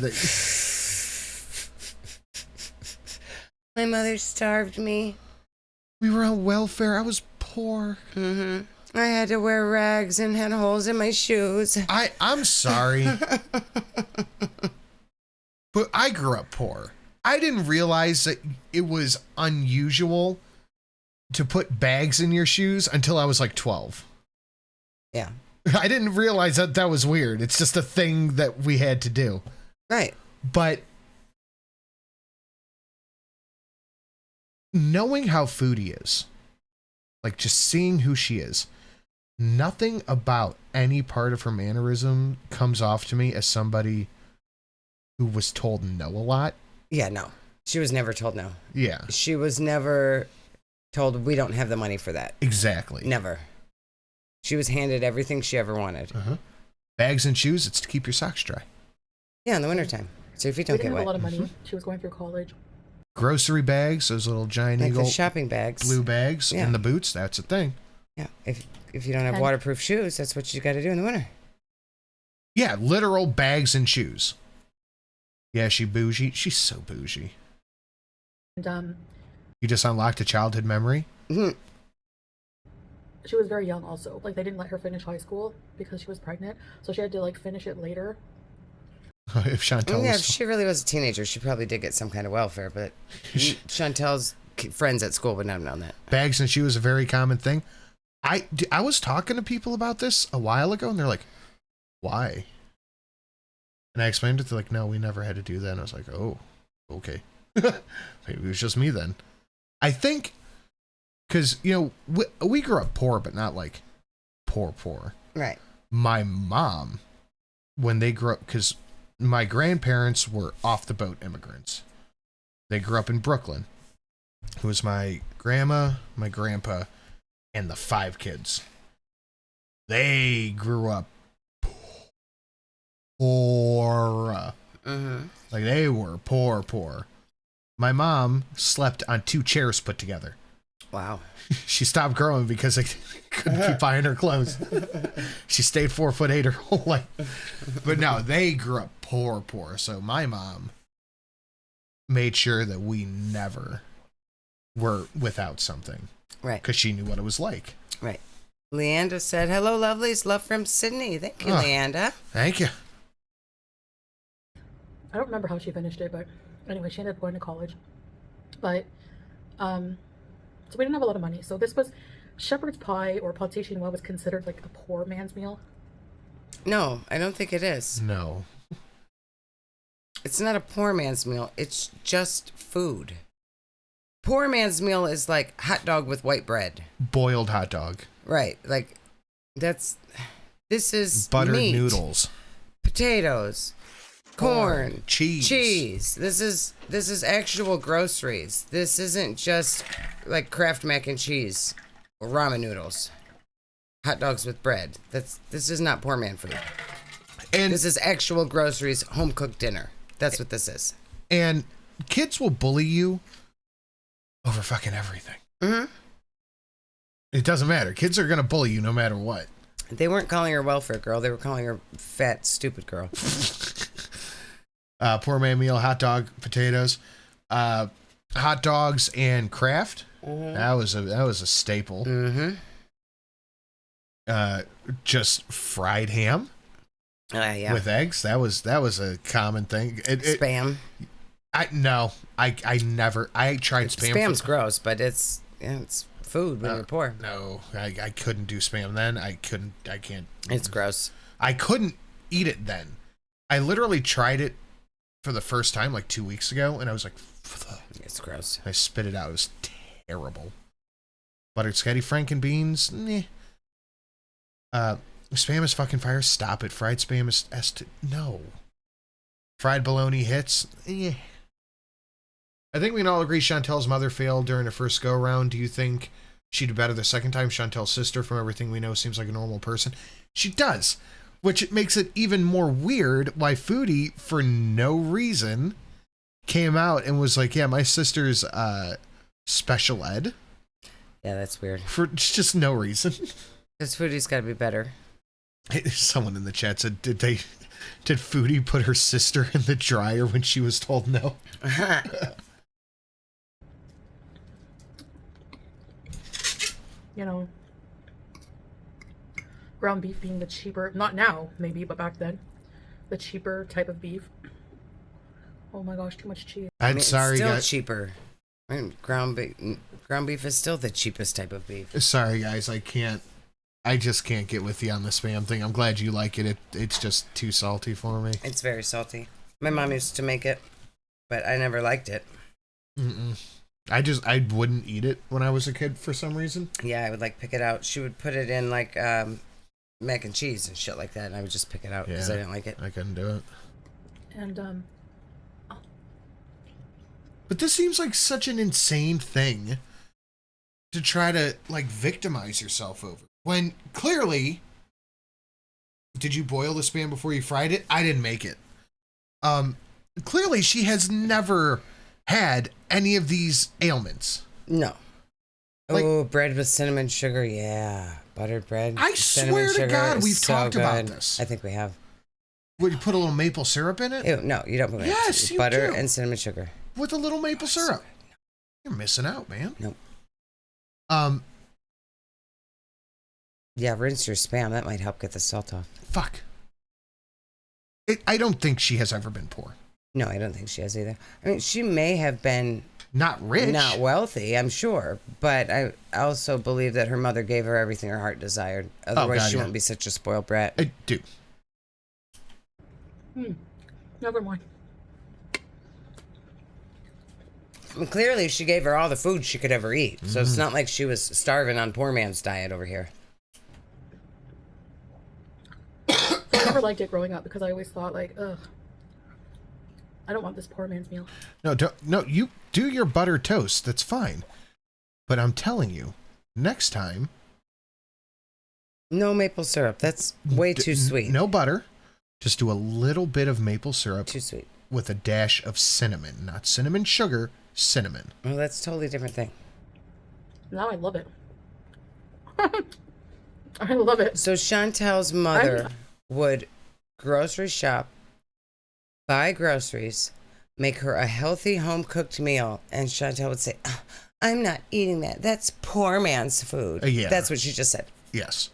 My mother starved me. We were on welfare. I was poor. Mm-hmm. I had to wear rags and had holes in my shoes. I'm sorry. But I grew up poor. I didn't realize that it was unusual to put bags in your shoes until I was like 12. Yeah. I didn't realize that was weird. It's just a thing that we had to do. Right. But knowing how Foodie is, like just seeing who she is, nothing about any part of her mannerism comes off to me as somebody who was told no a lot. Yeah, no. She was never told no. Yeah. She was never told we don't have the money for that. Exactly. Never. She was handed everything she ever wanted. Bags and shoes, it's to keep your socks dry. Yeah, in the wintertime. So if you We don't didn't get have a lot wet. of money. She was going through college. Grocery bags, those little giant Like eagle the shopping bags. blue bags, Yeah. and the boots, that's a thing. Yeah. If you don't have And- waterproof shoes, that's what you got to do in the winter. Yeah, literal bags and shoes. Yeah, she bougie. She's so bougie. And You just unlocked a childhood memory? Mhm. she was very young also. Like, they didn't let her finish high school because she was pregnant. So she had to, like, finish it later. If Chantel Yeah, if was... she really was a teenager, she probably did get some kind of welfare, but Chantel's friends at school would not have known that. Bags and shoes is a very common thing. I was talking to people about this a while ago, and they're like, why? And I explained it. They're like, no, we never had to do that. And I was like, oh, okay. Maybe it was just me then. I think, because, you know, we grew up poor, but not like poor. Right. My mom, when they grew up, because my grandparents were off the boat immigrants. They grew up in Brooklyn. It was my grandma, my grandpa, and the 5 kids. They grew up poor. Like, they were poor. My mom slept on 2 chairs put together. Wow. She stopped growing because I couldn't keep buying her clothes. She stayed 4'8" her whole life. But no, they grew up poor. So my mom made sure that we never were without something. Right. Because she knew what it was like. Right. Leanda said, hello, lovelies. Love from Sydney. Thank you, Leanda. Thank you. I don't remember how she finished it, but anyway, she ended up going to college. But, so we didn't have a lot of money. So this was shepherd's pie or plantation well was considered like a poor man's meal. No, I don't think it is. No. It's not a poor man's meal. It's just food. Poor man's meal is like hot dog with white bread. Boiled hot dog. Right. Like, this is Buttered meat, noodles. potatoes, corn, cheese. This is actual groceries. This isn't just like Kraft mac and cheese or ramen noodles. Hot dogs with bread. This is not poor man food. And This is actual groceries, home cooked dinner. That's what this is. And kids will bully you over fucking everything. Mm-hmm. It doesn't matter. Kids are going to bully you no matter what. They weren't calling her welfare girl. They were calling her fat, stupid girl. Poor man meal, hot dog, potatoes, hot dogs, and Kraft. Mm-hmm. That was a staple. Mm-hmm. Just fried ham Yeah. with eggs. That was a common thing. Spam. I tried spam. Spam's gross, but it's food when you're poor. No, I couldn't do spam then. I can't. It's gross. I couldn't eat it then. I literally tried it for the first time like 2 weeks ago, and I was like, It's gross. I spit it out. It was terrible. Buttered Scotty Franken beans, meh. Spam is fucking fire. Stop it. Fried spam is no. Fried bologna hits. Eh. I think we can all agree Chantel's mother failed during her first go around. Do you think she did better the second time? Chantel's sister, from everything we know, seems like a normal person. She does, which makes it even more weird why Foodie, for no reason, came out and was like, yeah, my sister's special ed. Yeah, that's weird. For just no reason. This Foodie's got to be better. Someone in the chat said, did Foodie put her sister in the dryer when she was told no? You know, ground beef being the cheaper, not now maybe, but back then, the cheaper type of beef. Oh my gosh, too much cheese. I'm sorry, it's still guys. cheaper. I mean, ground beef is still the cheapest type of beef. Sorry, guys. I just can't get with you on the spam thing. I'm glad you like it. It's just too salty for me. It's very salty. My mom used to make it, but I never liked it. Mm-mm. I wouldn't eat it when I was a kid for some reason. Yeah, I would like pick it out. She would put it in like mac and cheese and shit like that, and I would just pick it out because I didn't like it. I couldn't do it. And But this seems like such an insane thing to try to, like, victimize yourself over. When, clearly... Did you boil the Spam before you fried it? I didn't make it. Clearly, she has never had any of these ailments. No. Like, oh, bread with cinnamon sugar. Yeah. Buttered bread. I cinnamon swear to sugar God, is we've so talked about good. this. I think we have. Would you put a little maple syrup in it? Ew, no, you don't put Yes, you butter do. and cinnamon sugar. With a little maple syrup. You're missing out, man. Nope. Yeah, rinse your Spam. That might help get the salt off. Fuck. I don't think she has ever been poor. No, I don't think she has either. I mean, she may have been Not rich. not wealthy, I'm sure, but I also believe that her mother gave her everything her heart desired. Otherwise, God, she yeah. wouldn't be such a spoiled brat. Dude. Never mind. I mean, clearly, she gave her all the food she could ever eat, so it's not like she was starving on poor man's diet over here. I never liked it growing up because I always thought, like, ugh, I don't want this poor man's meal. No, you do your butter toast. That's fine. But I'm telling you, next time... No maple syrup. That's way too sweet. No butter. Just do a little bit of maple syrup. Too sweet. With a dash of cinnamon. Not cinnamon sugar, cinnamon. Well, that's a totally different thing. Now I love it. I love it. So Chantel's mother would grocery shop, buy groceries, make her a healthy home-cooked meal, and Chantel would say, "Oh, I'm not eating that. That's poor man's food." Yeah. That's what she just said. Yes.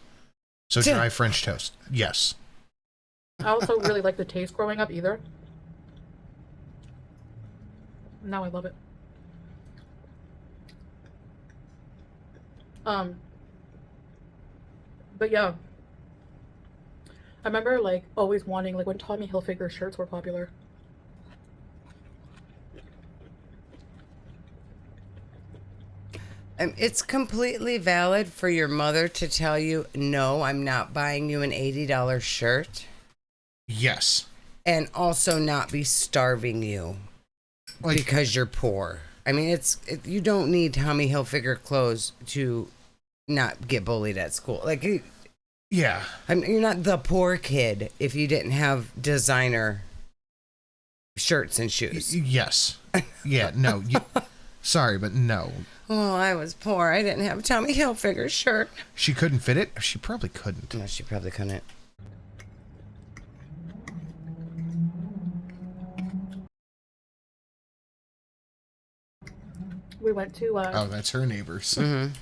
So dry French toast. Yes. I also really like the taste growing up either. Now I love it. But yeah. I remember like always wanting, like when Tommy Hilfiger shirts were popular. It's completely valid for your mother to tell you, no, I'm not buying you an $80 shirt. Yes. And also not be starving you because you're poor. I mean, you don't need Tommy Hilfiger clothes to not get bullied at school. Like, yeah. I mean, you're not the poor kid if you didn't have designer shirts and shoes. Yes. Yeah, no. Sorry, but no. Oh, I was poor. I didn't have a Tommy Hilfiger shirt. She couldn't fit it? She probably couldn't. No, she probably couldn't. We went to oh, that's her neighbors. Mm-hmm.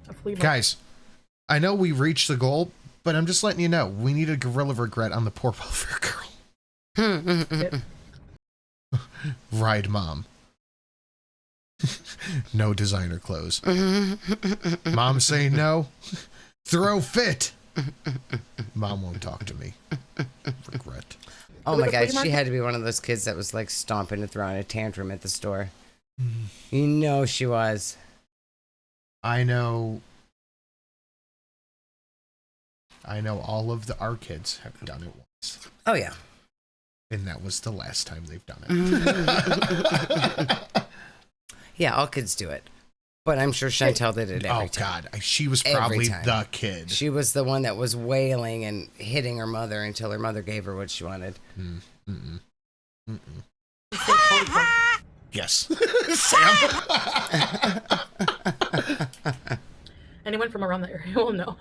a flea market. Guys, I know we reached the goal, but I'm just letting you know, we need a gorilla regret on the poor welfare girl. Ride mom. No designer clothes. Mom saying no. Throw fit. Mom won't talk to me. Regret. Oh my God, she had to be one of those kids that was like stomping and throwing a tantrum at the store. You know she was. I know all of our kids have done it once. Oh yeah. And that was the last time they've done it. Yeah, all kids do it. But I'm sure Chantel did it every time. God. She was probably the kid. She was the one that was wailing and hitting her mother until her mother gave her what she wanted. Yes. Sam. Anyone from around the area will know.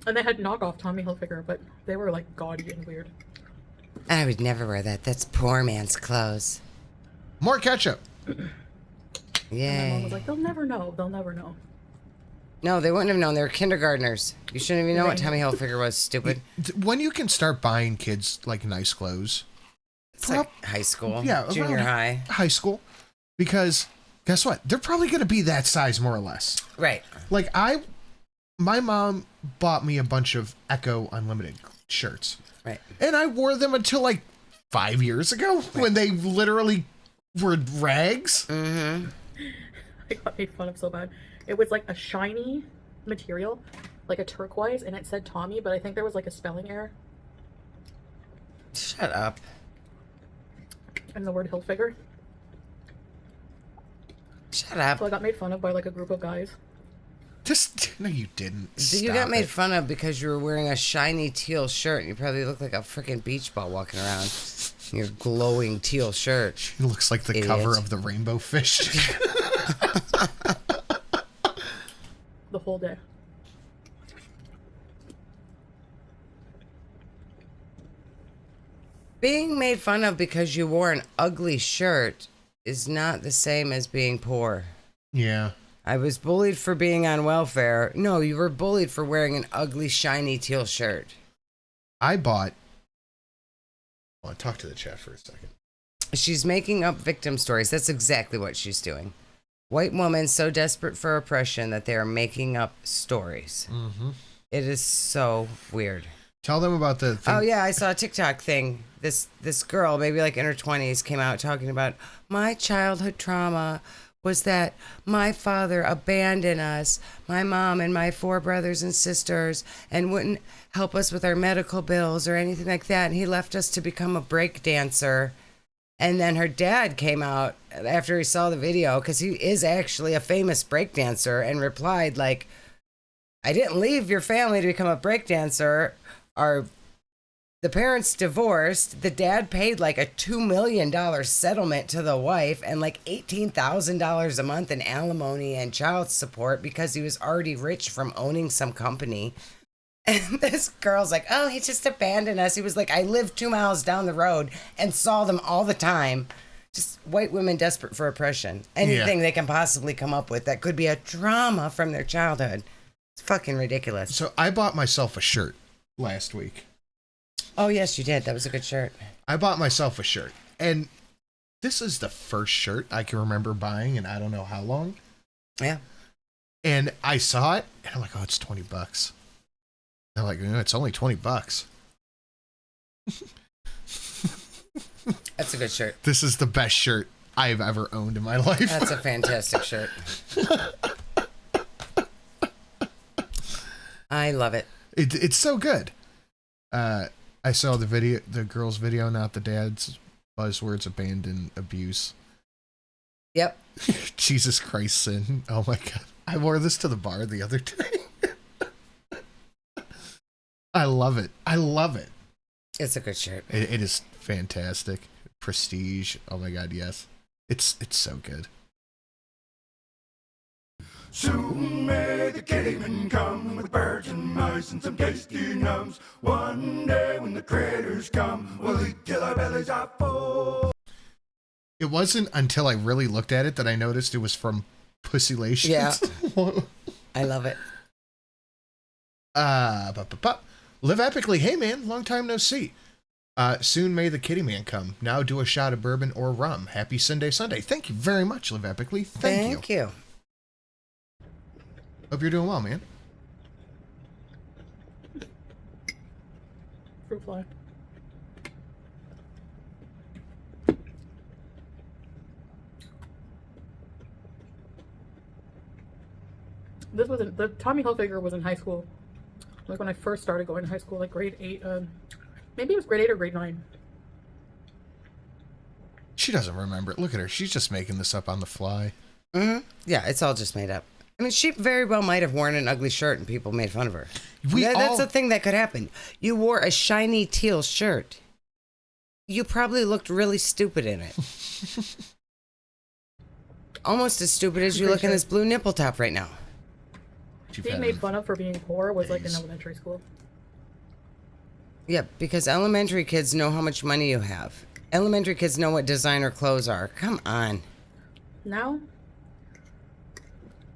And they had knockoff Tommy Hilfiger, but they were like gaudy and weird. I would never wear that. That's poor man's clothes. More ketchup. And my mom Yay. was like, they'll never know. They'll never know. No, they wouldn't have known. They were kindergartners. You shouldn't even know what Tommy Hilfiger was, stupid. When you can start buying kids like nice clothes. It's like high school. Yeah, Junior around high. High school. Because guess what? They're probably going to be that size more or less. Right. Like my mom bought me a bunch of Echo Unlimited shirts. Right. And I wore them until like 5 years ago when they literally were rags. Mm-hmm. I got made fun of so bad. It was like a shiny material, like a turquoise, and it said Tommy, but I think there was like a spelling error. Shut up. and the word Hilfiger. Shut up. So I got made fun of by like a group of guys. Just no, you didn't. You got Stop made it. fun of because you were wearing a shiny teal shirt and you probably look like a freaking beach ball walking around in your glowing teal shirt. It looks like the Idiot. cover of the Rainbow Fish. The whole day. Being made fun of because you wore an ugly shirt is not the same as being poor. Yeah. I was bullied for being on welfare. No, you were bullied for wearing an ugly, shiny teal shirt. I bought. Well, talk to the chat for a second. She's making up victim stories. That's exactly what she's doing. White women so desperate for oppression that they are making up stories. Mm-hmm. It is so weird. Tell them about the thing. Oh yeah, I saw a TikTok thing. This girl, maybe like in her 20s, came out talking about my childhood trauma was that my father abandoned us, my mom and my 4 brothers and sisters, and wouldn't help us with our medical bills or anything like that. And he left us to become a break dancer. And then her dad came out after he saw the video, because he is actually a famous break dancer, and replied like, I didn't leave your family to become a break dancer. The parents divorced. The dad paid like a $2 million settlement to the wife and like $18,000 a month in alimony and child support because he was already rich from owning some company. And this girl's like, oh, he just abandoned us. He was like, I lived 2 miles down the road and saw them all the time. Just white women desperate for oppression. Anything they can possibly come up with that could be a trauma from their childhood. It's fucking ridiculous. So I bought myself a shirt last week. Oh, yes, you did. That was a good shirt. I bought myself a shirt. And this is the first shirt I can remember buying in I don't know how long. Yeah. And I saw it, and I'm like, oh, it's $20. I'm like, no, it's only $20. That's a good shirt. This is the best shirt I've ever owned in my life. That's a fantastic shirt. I love it. It's so good. I saw the girl's video, not the dad's. Buzzwords, abandon, abuse. Yep. Jesus Christ, sin. Oh my God. I wore this to the bar the other day. I love it. I love it. It's a good shirt. It is fantastic. Prestige. Oh my God, yes. It's so good. Soon may the kittymen come with birds and mice and some tasty numbs. One day when the critters come, we'll eat till our bellies are full. It wasn't until I really looked at it that I noticed it was from Pussylations. Yeah. I love it. Live epically. Hey man, long time no see. Soon may the kitty man come. Now do a shot of bourbon or rum. Happy Sunday. Thank you very much, Live epically. Thank you. Hope you're doing well, man. Fruit fly. This wasn't, the Tommy Hilfiger was in high school. Like when I first started going to high school, like grade 8, maybe it was grade 8 or grade 9. She doesn't remember it. Look at her. She's just making this up on the fly. Mm-hmm. Yeah, it's all just made up. I mean, she very well might have worn an ugly shirt and people made fun of her. That's the thing that could happen. You wore a shiny teal shirt. You probably looked really stupid in it. Almost as stupid as you look in this blue nipple top right now. Being made fun of for being poor was like in elementary school. Yeah, because elementary kids know how much money you have. Elementary kids know what designer clothes are. Come on. Now?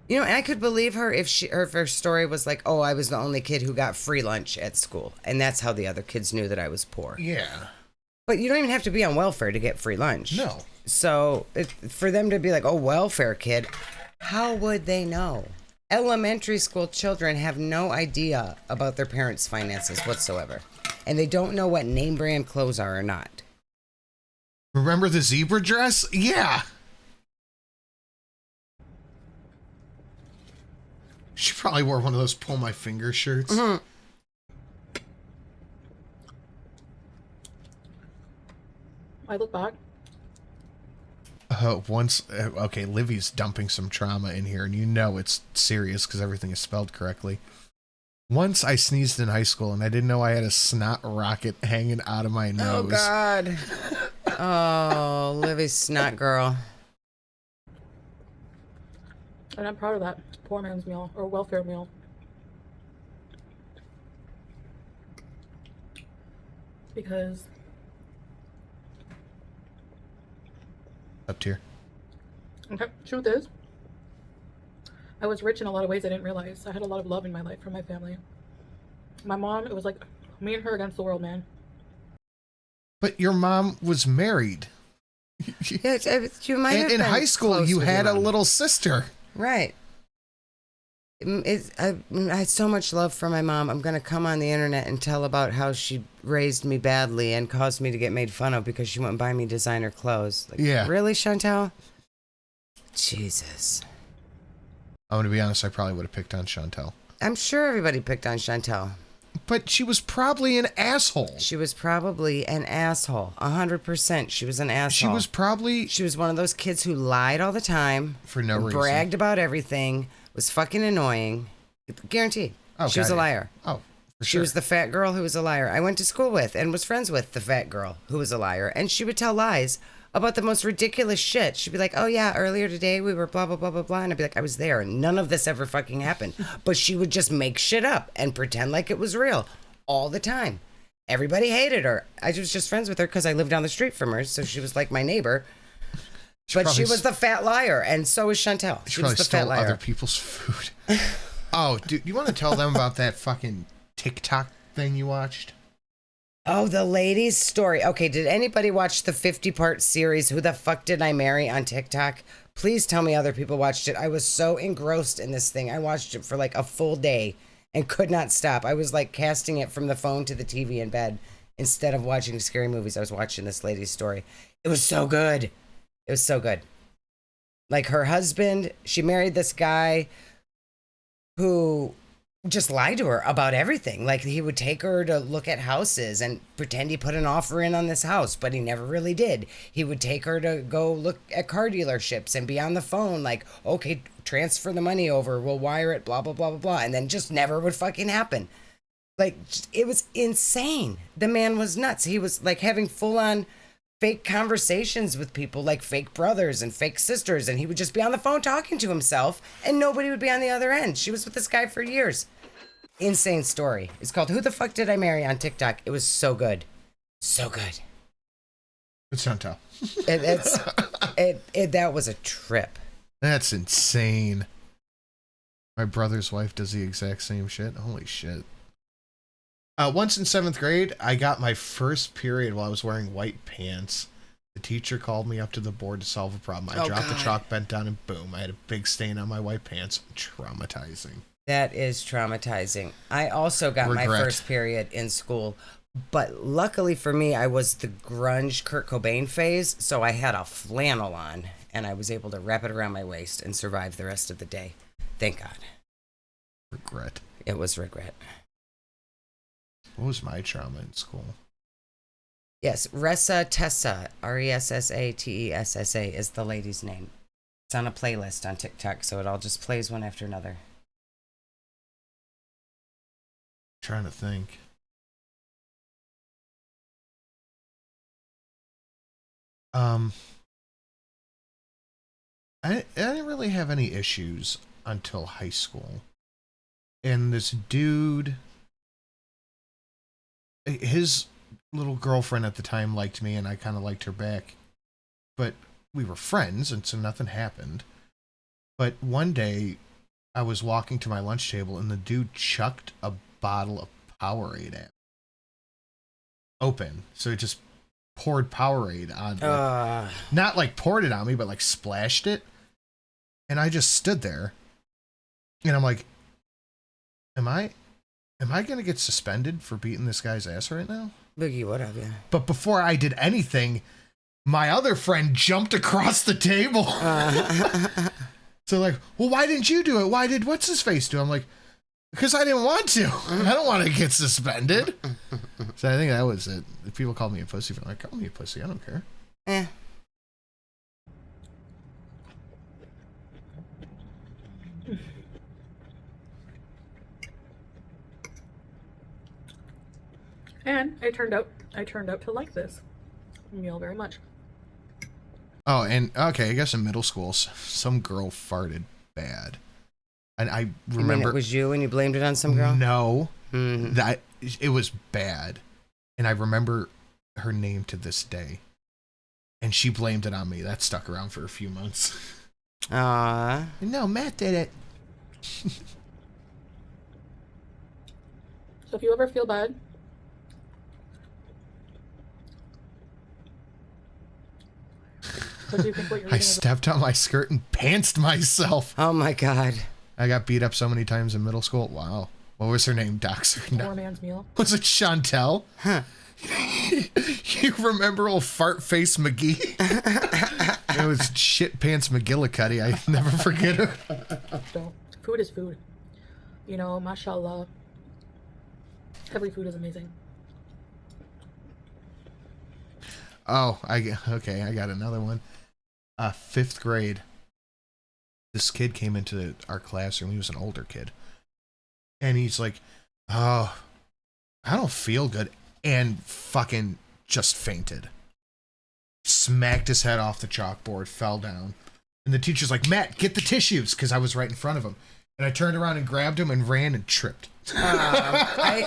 You know, I could believe her if her story was like, oh, I was the only kid who got free lunch at school. And that's how the other kids knew that I was poor. Yeah. But you don't even have to be on welfare to get free lunch. No. So for them to be like, oh, welfare kid, how would they know? Elementary school children have no idea about their parents' finances whatsoever. And they don't know what name brand clothes are or not. Remember the zebra dress? Yeah. She probably wore one of those pull my finger shirts. Mm-hmm. I look back Okay, Livy's dumping some trauma in here, and you know it's serious because everything is spelled correctly. Once I sneezed in high school, and I didn't know I had a snot rocket hanging out of my nose. Oh, God. Oh, Livy's snot girl. And I'm proud of that. Poor man's meal, or welfare meal. Because... Up tier. Okay, truth is, I was rich in a lot of ways I didn't realize. I had a lot of love in my life from my family. My mom, it was like me and her against the world, man. But your mom was married. Yeah, you might have in been high school, close you with had your a mom. little sister. Right. I had so much love for my mom. I'm going to come on the internet and tell about how she raised me badly and caused me to get made fun of because she wouldn't buy me designer clothes. Like, Yeah. Really, Chantel? Jesus. I'm going to be honest, I probably would have picked on Chantel. I'm sure everybody picked on Chantel. But she was probably an asshole. She was probably an asshole. 100%. She was an asshole. She was one of those kids who lied all the time. For no reason. Bragged about everything. Was fucking annoying. Guaranteed. Oh, she was a liar. Oh, for She sure. was the fat girl who was a liar. I went to school with and was friends with the fat girl who was a liar. And she would tell lies about the most ridiculous shit. She'd be like, oh yeah, earlier today we were blah, blah, blah, blah, blah. And I'd be like, I was there. None of this ever fucking happened. But she would just make shit up and pretend like it was real all the time. Everybody hated her. I was just friends with her because I lived down the street from her. So she was like my neighbor. But she was the fat liar, and so was Chantel. She was probably the stole fat liar. other people's food. Oh, dude, you want to tell them about that fucking TikTok thing you watched? Oh, the lady's story. Okay, did anybody watch the 50-part series, Who the Fuck Did I Marry, on TikTok? Please tell me other people watched it. I was so engrossed in this thing. I watched it for like a full day and could not stop. I was like casting it from the phone to the TV in bed. Instead of watching scary movies, I was watching this lady's story. It was so good. It was so good. Like her husband, she married this guy who just lied to her about everything. Like he would take her to look at houses and pretend he put an offer in on this house, but he never really did. He would take her to go look at car dealerships and be on the phone like, okay, transfer the money over, we'll wire it, blah, blah, blah, blah, blah. And then just never would fucking happen. Like, it was insane. The man was nuts. He was like having full on fake conversations with people, like fake brothers and fake sisters, and he would just be on the phone talking to himself and nobody would be on the other end. She was with this guy for years. Insane story. It's called Who the Fuck Did I Marry on TikTok. It was so good. So good. It's Chantel. That was a trip. That's insane. My brother's wife does the exact same shit. Holy shit. Once in 7th grade, I got my first period while I was wearing white pants. The teacher called me up to the board to solve a problem. I dropped the chalk, bent down, and boom, I had a big stain on my white pants. Traumatizing. That is traumatizing. I also got my first period in school, but luckily for me, I was the grunge Kurt Cobain phase, so I had a flannel on, and I was able to wrap it around my waist and survive the rest of the day. Thank God. Regret. It was regret. What was my trauma in school? Yes, Ressa Tessa, RessaTessa is the lady's name. It's on a playlist on TikTok, so it all just plays one after another. Trying to think. I didn't really have any issues until high school. And this dude, his little girlfriend at the time liked me and I kind of liked her back. But we were friends and so nothing happened. But one day I was walking to my lunch table and the dude chucked a bottle of Powerade at me. Open. So it just poured Powerade on me. Not like poured it on me, but like splashed it. And I just stood there. And I'm like, Am I going to get suspended for beating this guy's ass right now? Boogie, what up, yeah. But before I did anything, my other friend jumped across the table. So like, well, why didn't you do it? Why did what's his face do it? I'm like, because I didn't want to. I don't want to get suspended. So I think that was it. If people called me a pussy, I'm like, call me a pussy. I don't care. turned out to like this meal very much. Oh, and okay, I guess in middle school, some girl farted bad, and I remember You mean it was you and you blamed it on some girl. No, Mm-hmm. that it was bad, and I remember her name to this day, and she blamed it on me. That stuck around for a few months. No, Matt did it. So if you ever feel bad, what do you think what you're I eating is? stepped on my skirt and pantsed myself. Oh my God. I got beat up so many times in middle school. Wow. What was her name? Doxer? Poor No. man's meal. Was it Chantel? Huh. You remember old fart face McGee? It was shit pants McGillicuddy. I never forget her. So, food is food. You know, mashallah. Every food is amazing. Oh, I got another one. 5th grade. This kid came into our classroom. He was an older kid. And he's like, oh, I don't feel good. And fucking just fainted. Smacked his head off the chalkboard, fell down. And the teacher's like, Matt, get the tissues, because I was right in front of him. And I turned around and grabbed him and ran and tripped. I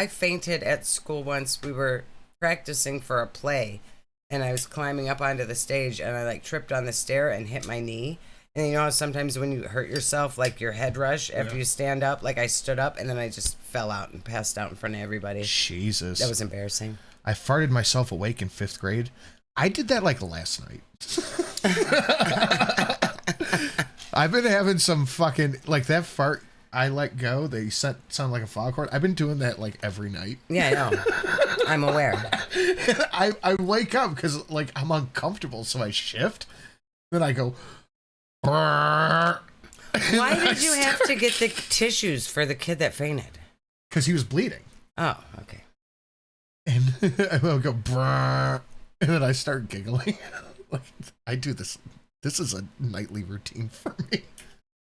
fainted at school once. We were practicing for a play, and I was climbing up onto the stage, and I like tripped on the stair and hit my knee. And you know how sometimes when you hurt yourself, like your head rush after you stand up, like I stood up and then I just fell out and passed out in front of everybody. Jesus. That was embarrassing. I farted myself awake in 5th grade. I did that like last night. I've been having some fucking, like that fart I let go, they sound like a foghorn. I've been doing that like every night. Yeah, I know. I'm aware. I wake up because like I'm uncomfortable, so I shift. Then I go, why did you have to get the tissues for the kid that fainted? Because he was bleeding. Oh, okay. And I will go, and then I start giggling. Like, I do this. This is a nightly routine for me.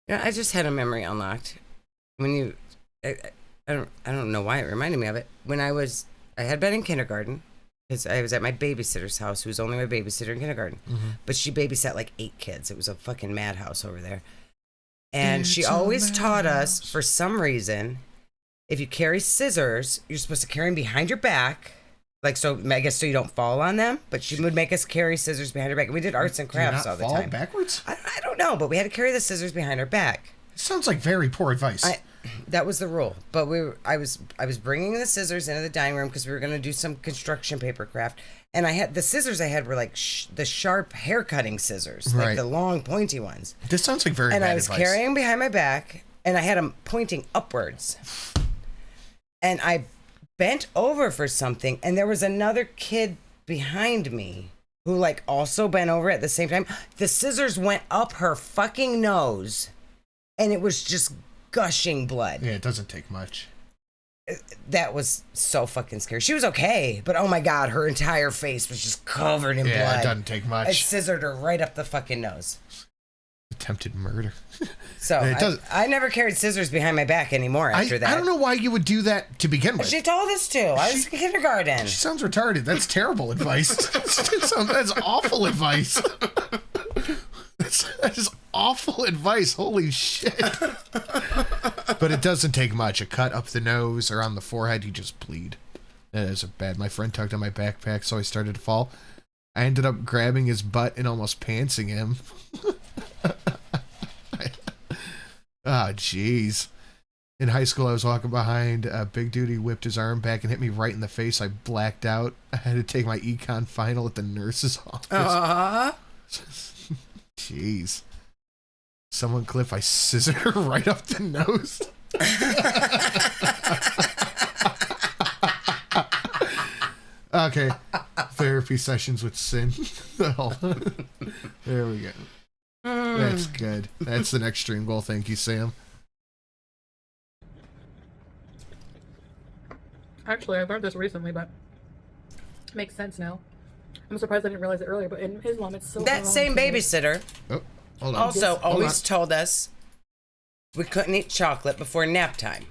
Yeah, I just had a memory unlocked. When I don't know why it reminded me of it. When I had been in kindergarten, because I was at my babysitter's house, who was only my babysitter in kindergarten. Mm-hmm. But she babysat like 8 kids. It was a fucking madhouse over there. And she always taught us, for some reason, if you carry scissors, you're supposed to carry them behind your back. Like, so I guess so you don't fall on them. But she would make us carry scissors behind her back. And we did arts and crafts all the time. Backwards? I don't know, but we had to carry the scissors behind our back. It sounds like very poor advice. That was the rule. But I was bringing the scissors into the dining room because we were going to do some construction paper craft. And the scissors I had were like the sharp hair cutting scissors, right. like the long pointy ones. This sounds like very bad advice. And I was carrying them behind my back, and I had them pointing upwards. And I bent over for something, and there was another kid behind me who like also bent over at the same time. The scissors went up her fucking nose, and it was just gushing blood. Yeah, it doesn't take much. That was so fucking scary. She was okay, but oh my God, her entire face was just covered in blood. Yeah, it doesn't take much. I scissored her right up the fucking nose. Attempted murder. So I never carried scissors behind my back anymore after that. I don't know why you would do that to begin with. She told us to. I was in kindergarten. She sounds retarded. That's terrible advice. That's awful advice. That is awful advice. Holy shit. But it doesn't take much. A cut up the nose or on the forehead, you just bleed. That is bad. My friend tugged on my backpack, so I started to fall. I ended up grabbing his butt and almost pantsing him. Oh, jeez. In high school, I was walking behind Big Duty, whipped his arm back and hit me right in the face. I blacked out. I had to take my econ final at the nurse's office. Jeez. Someone clip, I scissored her right up the nose. Okay. Therapy sessions with Sin. There we go. That's good. That's the next stream goal. Thank you, Sam. Actually, I learned this recently, but it makes sense now. I'm surprised I didn't realize it earlier, but in Islam, it's so that same babysitter hold on. also always told us we couldn't eat chocolate before nap time.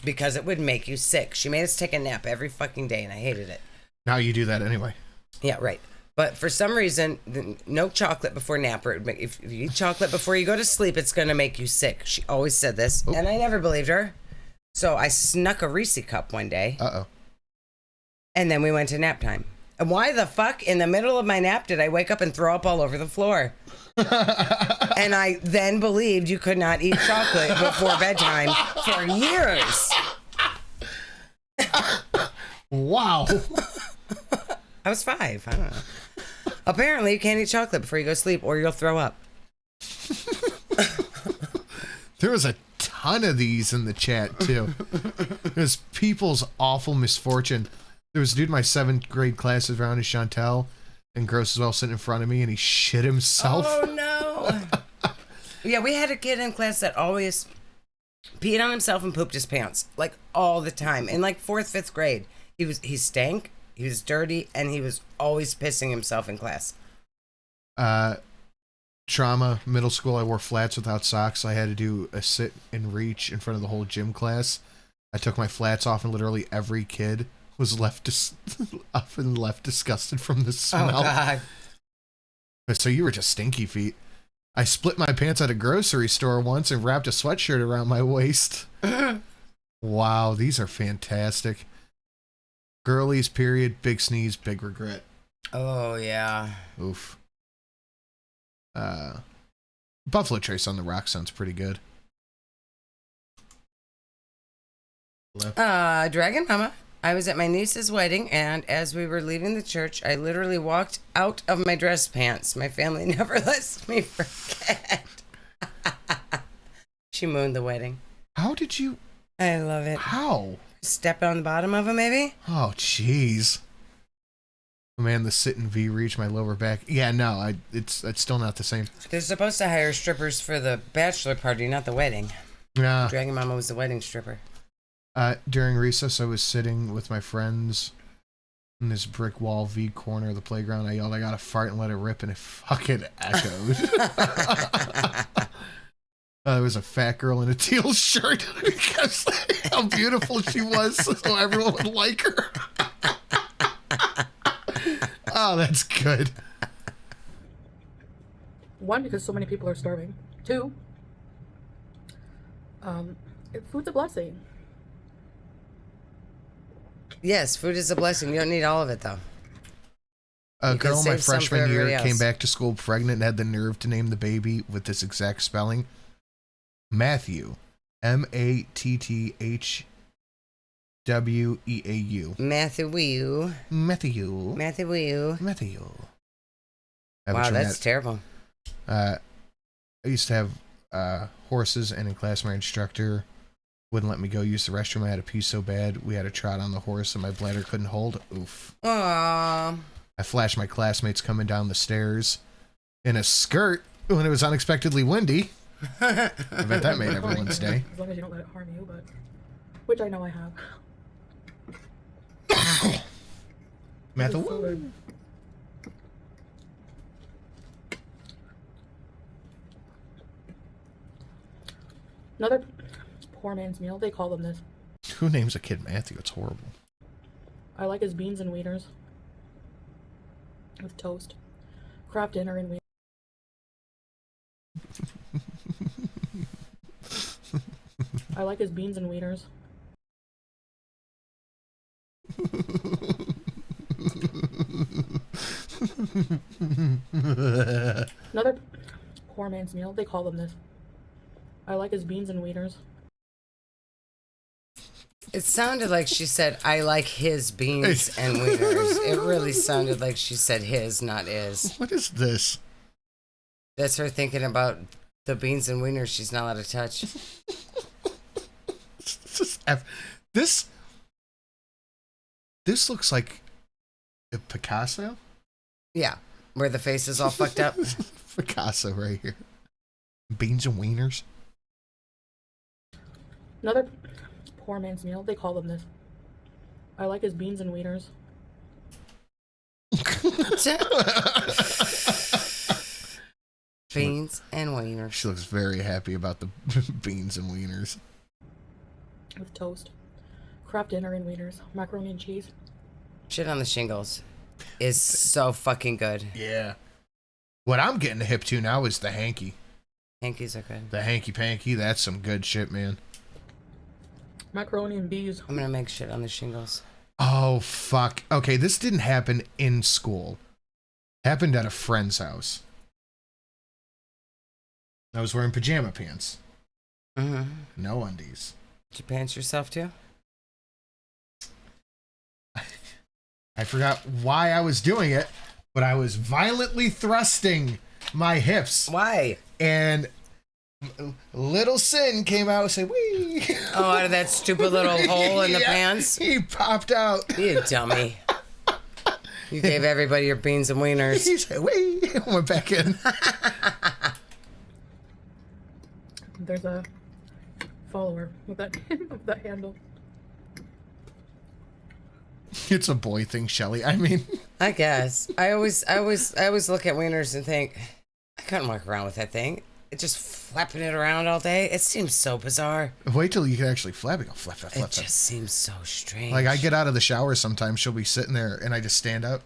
because it would make you sick. She made us take a nap every fucking day, and I hated it. Now you do that anyway. Yeah, right. But for some reason, no chocolate before nap. Or if you eat chocolate before you go to sleep, it's going to make you sick. She always said this, and I never believed her. So I snuck a Reese cup one day. Uh-oh. And then we went to nap time. And why the fuck in the middle of my nap did I wake up and throw up all over the floor? And I then believed you could not eat chocolate before bedtime for years. Wow. I was 5. I don't know. Apparently, you can't eat chocolate before you go to sleep or you'll throw up. There was a ton of these in the chat, too. It was people's awful misfortune. There was a dude in my 7th grade class around as Chantel, and Gross as well, sitting in front of me, and he shit himself. Oh, no. Yeah, we had a kid in class that always peed on himself and pooped his pants, like, all the time. In, like, 4th, 5th grade. He stank, he was dirty, and he was always pissing himself in class. Trauma, middle school, I wore flats without socks. I had to do a sit and reach in front of the whole gym class. I took my flats off, and literally every kid was left disgusted from the smell. Oh, God. So you were just stinky feet. I split my pants at a grocery store once and wrapped a sweatshirt around my waist. Wow, these are fantastic. Girlies, period, big sneeze, big regret. Oh, yeah. Oof. Buffalo Trace on the Rock sounds pretty good. Dragon Mama. I was at my niece's wedding, and as we were leaving the church, I literally walked out of my dress pants. My family never lets me forget. She mooned the wedding. How did you? I love it. How? Step on the bottom of them, maybe? Oh, jeez. Man, the sit and V reach my lower back. Yeah, no, it's still not the same. They're supposed to hire strippers for the bachelor party, not the wedding. Yeah. Dragon Mama was the wedding stripper. During recess, I was sitting with my friends in this brick wall V corner of the playground. I yelled, "I got to fart," and let it rip, and it fucking echoed. There was a fat girl in a teal shirt because how beautiful she was, so everyone would like her. Oh, that's good. 1, because so many people are starving. 2, food's a blessing. Yes, food is a blessing. You don't need all of it, though. A You can girl in my save some for freshman year everybody came else. back to school pregnant and had the nerve to name the baby with this exact spelling. Mathew. Maththweau. Matthew. Mathew. Matthew. Mathew. Wow, that's terrible. I used to have horses, and in class my instructor wouldn't let me go use the restroom. I had to pee so bad we had to trot on the horse and my bladder couldn't hold. Oof. Aww. I flashed my classmates coming down the stairs in a skirt when it was unexpectedly windy. I bet that made everyone's day. As long as you don't let it harm you, but which I know I have. Mathew. Another poor man's meal. They call them this. Who names a kid Matthew? It's horrible. I like his beans and wieners with toast. Kraft dinner and wieners. I like his beans and wieners. Another poor man's meal. They call them this. I like his beans and wieners. It sounded like she said, "I like his beans and wieners." It really sounded like she said his, not is. What is this? That's her thinking about the beans and wieners she's not allowed to touch. This looks like a Picasso. Yeah, where the face is all fucked up. Picasso right here. Beans and wieners. Another poor man's meal. They call them this. I like his beans and wieners. Beans and wieners. She looks very happy about the beans and wieners. with toast, Kraft dinner and wieners, macaroni and cheese. Shit on the shingles is so fucking good. Yeah. What I'm getting hip to now is the hanky. Hankies are good. The hanky panky, that's some good shit, man. Macaroni and bees. I'm gonna make shit on the shingles. Oh, fuck. Okay, this didn't happen in school. Happened at a friend's house. I was wearing pajama pants. Mm-hmm. No undies. Did you pants yourself too? I forgot why I was doing it, but I was violently thrusting my hips. Why? And little Sin came out and said, wee. Oh, out of that stupid little hole in the pants? He popped out. You dummy. You gave everybody your beans and wieners. He said, wee. Went back in. There's a follower with that, with that handle. It's a boy thing, Shelly. I mean, I guess. I always look at wieners and think, I couldn't walk around with that thing. It just flapping it around all day. It seems so bizarre. wait till you can actually flap it. Go flap, flap, flap. It just seems so strange. Like, I get out of the shower sometimes, she'll be sitting there, and I just stand up,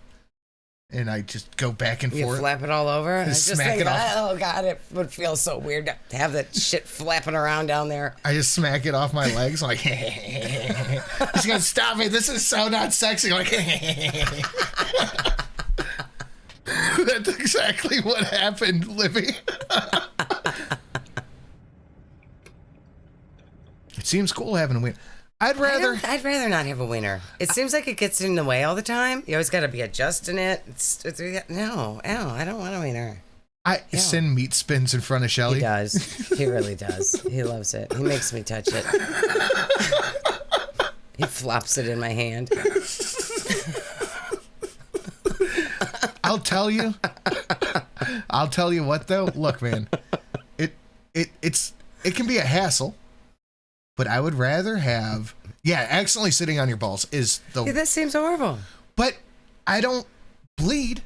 and I just go back and You forth. flap it all over? I just smack think, it off. oh, God, it would feel so weird to have that shit flapping around down there. I just smack it off my legs, like, he's gonna stop it. This is so not sexy. Like, that's exactly what happened, Libby. It seems cool having a wiener. I'd rather not have a wiener. It seems like it gets in the way all the time. You always got to be adjusting it. No, I don't want a wiener. Sin meat spins in front of Shelly. He does. He really does. He loves it. He makes me touch it. He flops it in my hand. I'll tell you what though. Look, man, it can be a hassle, but I would rather have accidentally sitting on your balls is the. Yeah, that seems horrible. But I don't bleed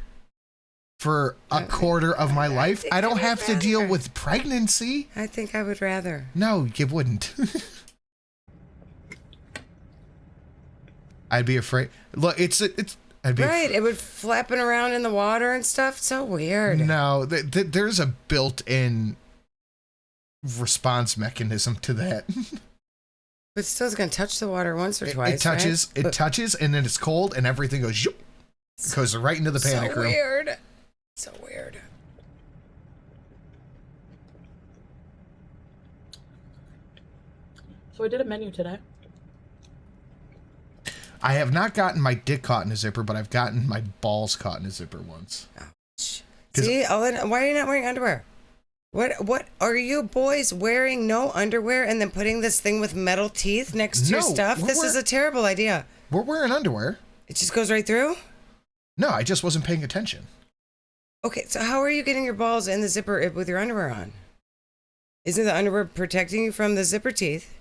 for a quarter of my life. I don't have to deal with pregnancy. I think I would rather. No, you wouldn't. I'd be afraid. Look, I'd be right, it would flapping around in the water and stuff. So weird. No, there's a built-in response mechanism to that. But still, it's gonna touch the water once or twice. It touches, and then it's cold, and everything goes. Zoop, goes right into the panic room. Weird. So weird. So I did a menu today. I have not gotten my dick caught in a zipper, but I've gotten my balls caught in a zipper once. Ouch. See, why are you not wearing underwear? What are you boys wearing? No underwear and then putting this thing with metal teeth next to your stuff? This is a terrible idea. We're wearing underwear. It just goes right through? No, I just wasn't paying attention. Okay, so how are you getting your balls in the zipper with your underwear on? Isn't the underwear protecting you from the zipper teeth?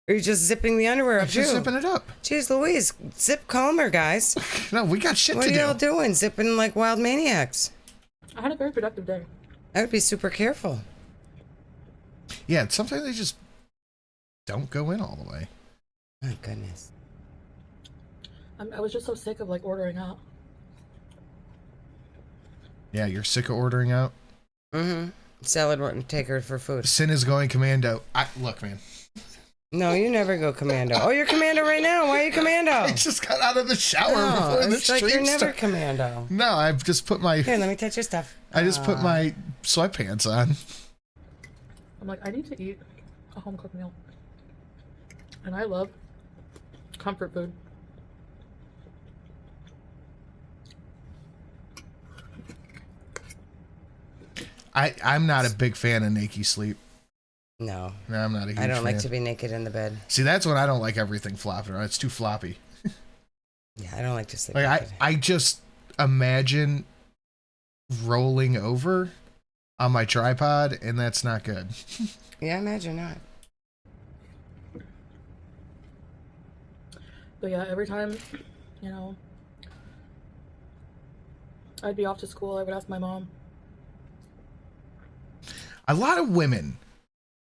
Or are you just zipping the underwear up too? Just zipping it up. Jeez Louise, zip calmer, guys. No, we got shit to do. What are y'all doing? Zipping like wild maniacs. I had a very productive day. I would be super careful. Yeah, sometimes they just don't go in all the way. My goodness. I was just so sick of like ordering out. Yeah, you're sick of ordering out? Mm-hmm. Salad wouldn't take her for food. Sin is going commando. Look, man. No, you never go commando. Oh, you're commando right now. Why are you commando? I just got out of the shower before the stream like you're never started. commando. No, I've just put my... Here, let me touch your stuff. I just put my sweatpants on. I'm like, I need to eat a home-cooked meal. And I love comfort food. I'm not a big fan of naked sleep. No. No, I'm not a huge I don't fan. like to be naked in the bed. See, that's when I don't like everything flopping around. It's too floppy. Yeah, I don't like to sleep Like naked. I just imagine rolling over on my tripod, and that's not good. Yeah, I imagine not. But yeah, every time, I'd be off to school, I would ask my mom. A lot of women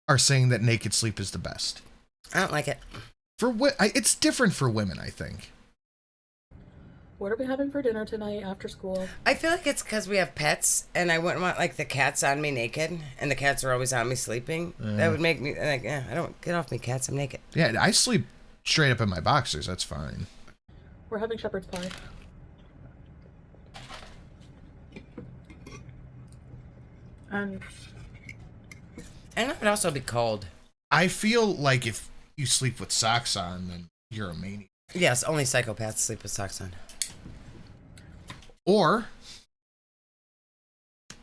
are saying that naked sleep is the best. I don't like it. It's different for women, I think. What are we having for dinner tonight after school? I feel like it's because we have pets, and I wouldn't want like the cats on me naked, and the cats are always on me sleeping. That would make me like, I don't get off me, cats. I'm naked. Yeah, I sleep straight up in my boxers. That's fine. We're having shepherd's pie. And it would also be cold. I feel like if you sleep with socks on, then you're a maniac. Yes, only psychopaths sleep with socks on. Or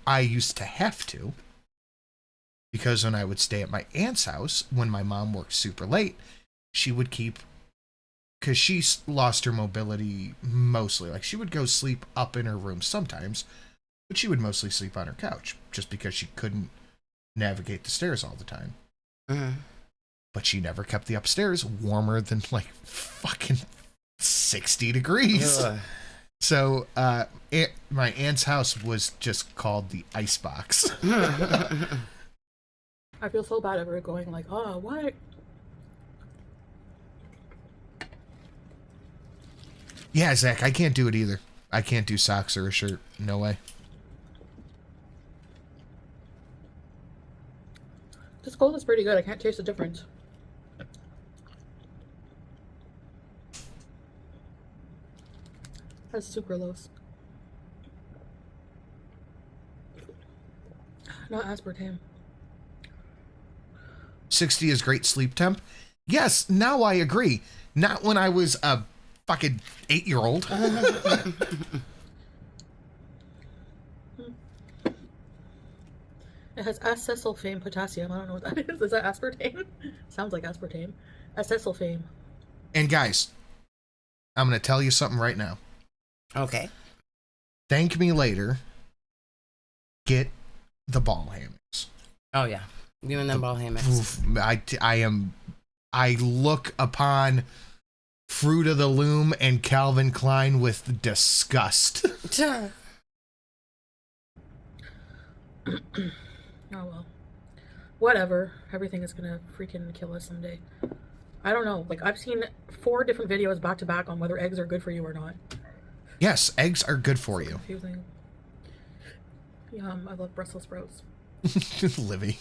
I used to have to, because when I would stay at my aunt's house, when my mom worked super late, she would keep, because she lost her mobility mostly. Like, she would go sleep up in her room sometimes, but she would mostly sleep on her couch, just because she couldn't navigate the stairs all the time. Mm-hmm. But she never kept the upstairs warmer than, like, fucking 60 degrees. Ugh. So, my aunt's house was just called the icebox. I feel so bad ever going like, oh, what? Yeah, Zach, I can't do it either. I can't do socks or a shirt. No way. This cold is pretty good. I can't taste the difference. That's sucralose. Not aspartame. 60 is great sleep temp. Yes, now I agree. Not when I was a fucking 8-year-old. It has acesulfame potassium. I don't know what that is. Is that aspartame? Sounds like aspartame. Acesulfame. And guys, I'm going to tell you something right now. Okay. Thank me later. Get the ball hammocks. Oh yeah, you and them ball hammocks. I look upon Fruit of the Loom and Calvin Klein with disgust. Oh well. Whatever. Everything is gonna freaking kill us someday. I don't know. Like, I've seen 4 different videos back to back on whether eggs are good for you or not. Yes, eggs are good for you. Confusing. Yum, I love Brussels sprouts. Livy.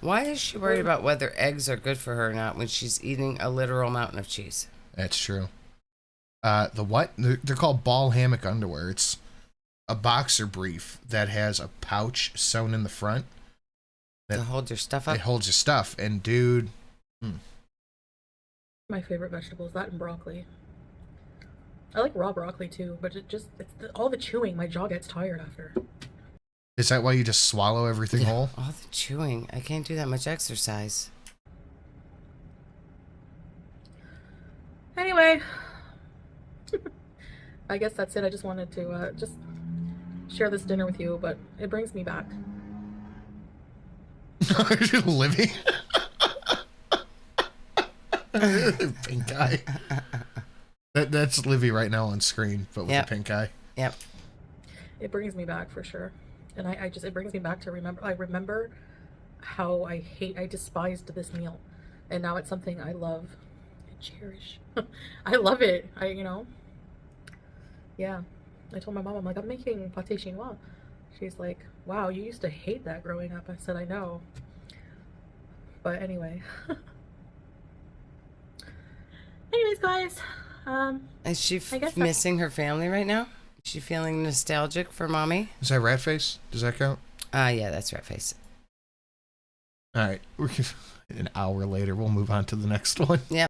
Why is she worried about whether eggs are good for her or not when she's eating a literal mountain of cheese? That's true. The what? They're called ball hammock underwear. It's a boxer brief that has a pouch sewn in the front. To hold your stuff up? It holds your stuff. And dude... My favorite vegetable is that and broccoli. I like raw broccoli too, but all the chewing, my jaw gets tired after. Is that why you just swallow everything whole? All the chewing. I can't do that much exercise. Anyway, I guess that's it. I just wanted to just share this dinner with you, but it brings me back. Livy. Pink eye. That's Livy right now on screen, but with a pink eye. Yep. It brings me back for sure. And it brings me back to remember how I despised this meal. And now it's something I love and cherish. I love it. Yeah. I told my mom, I'm like, I'm making pâté chinois. She's like, wow, you used to hate that growing up. I said, I know. But anyway. Anyways, guys. Is she missing her family right now? Is she feeling nostalgic for mommy? Is that rat face? Does that count? Yeah, that's rat face. All right. An hour later, we'll move on to the next one. Yep.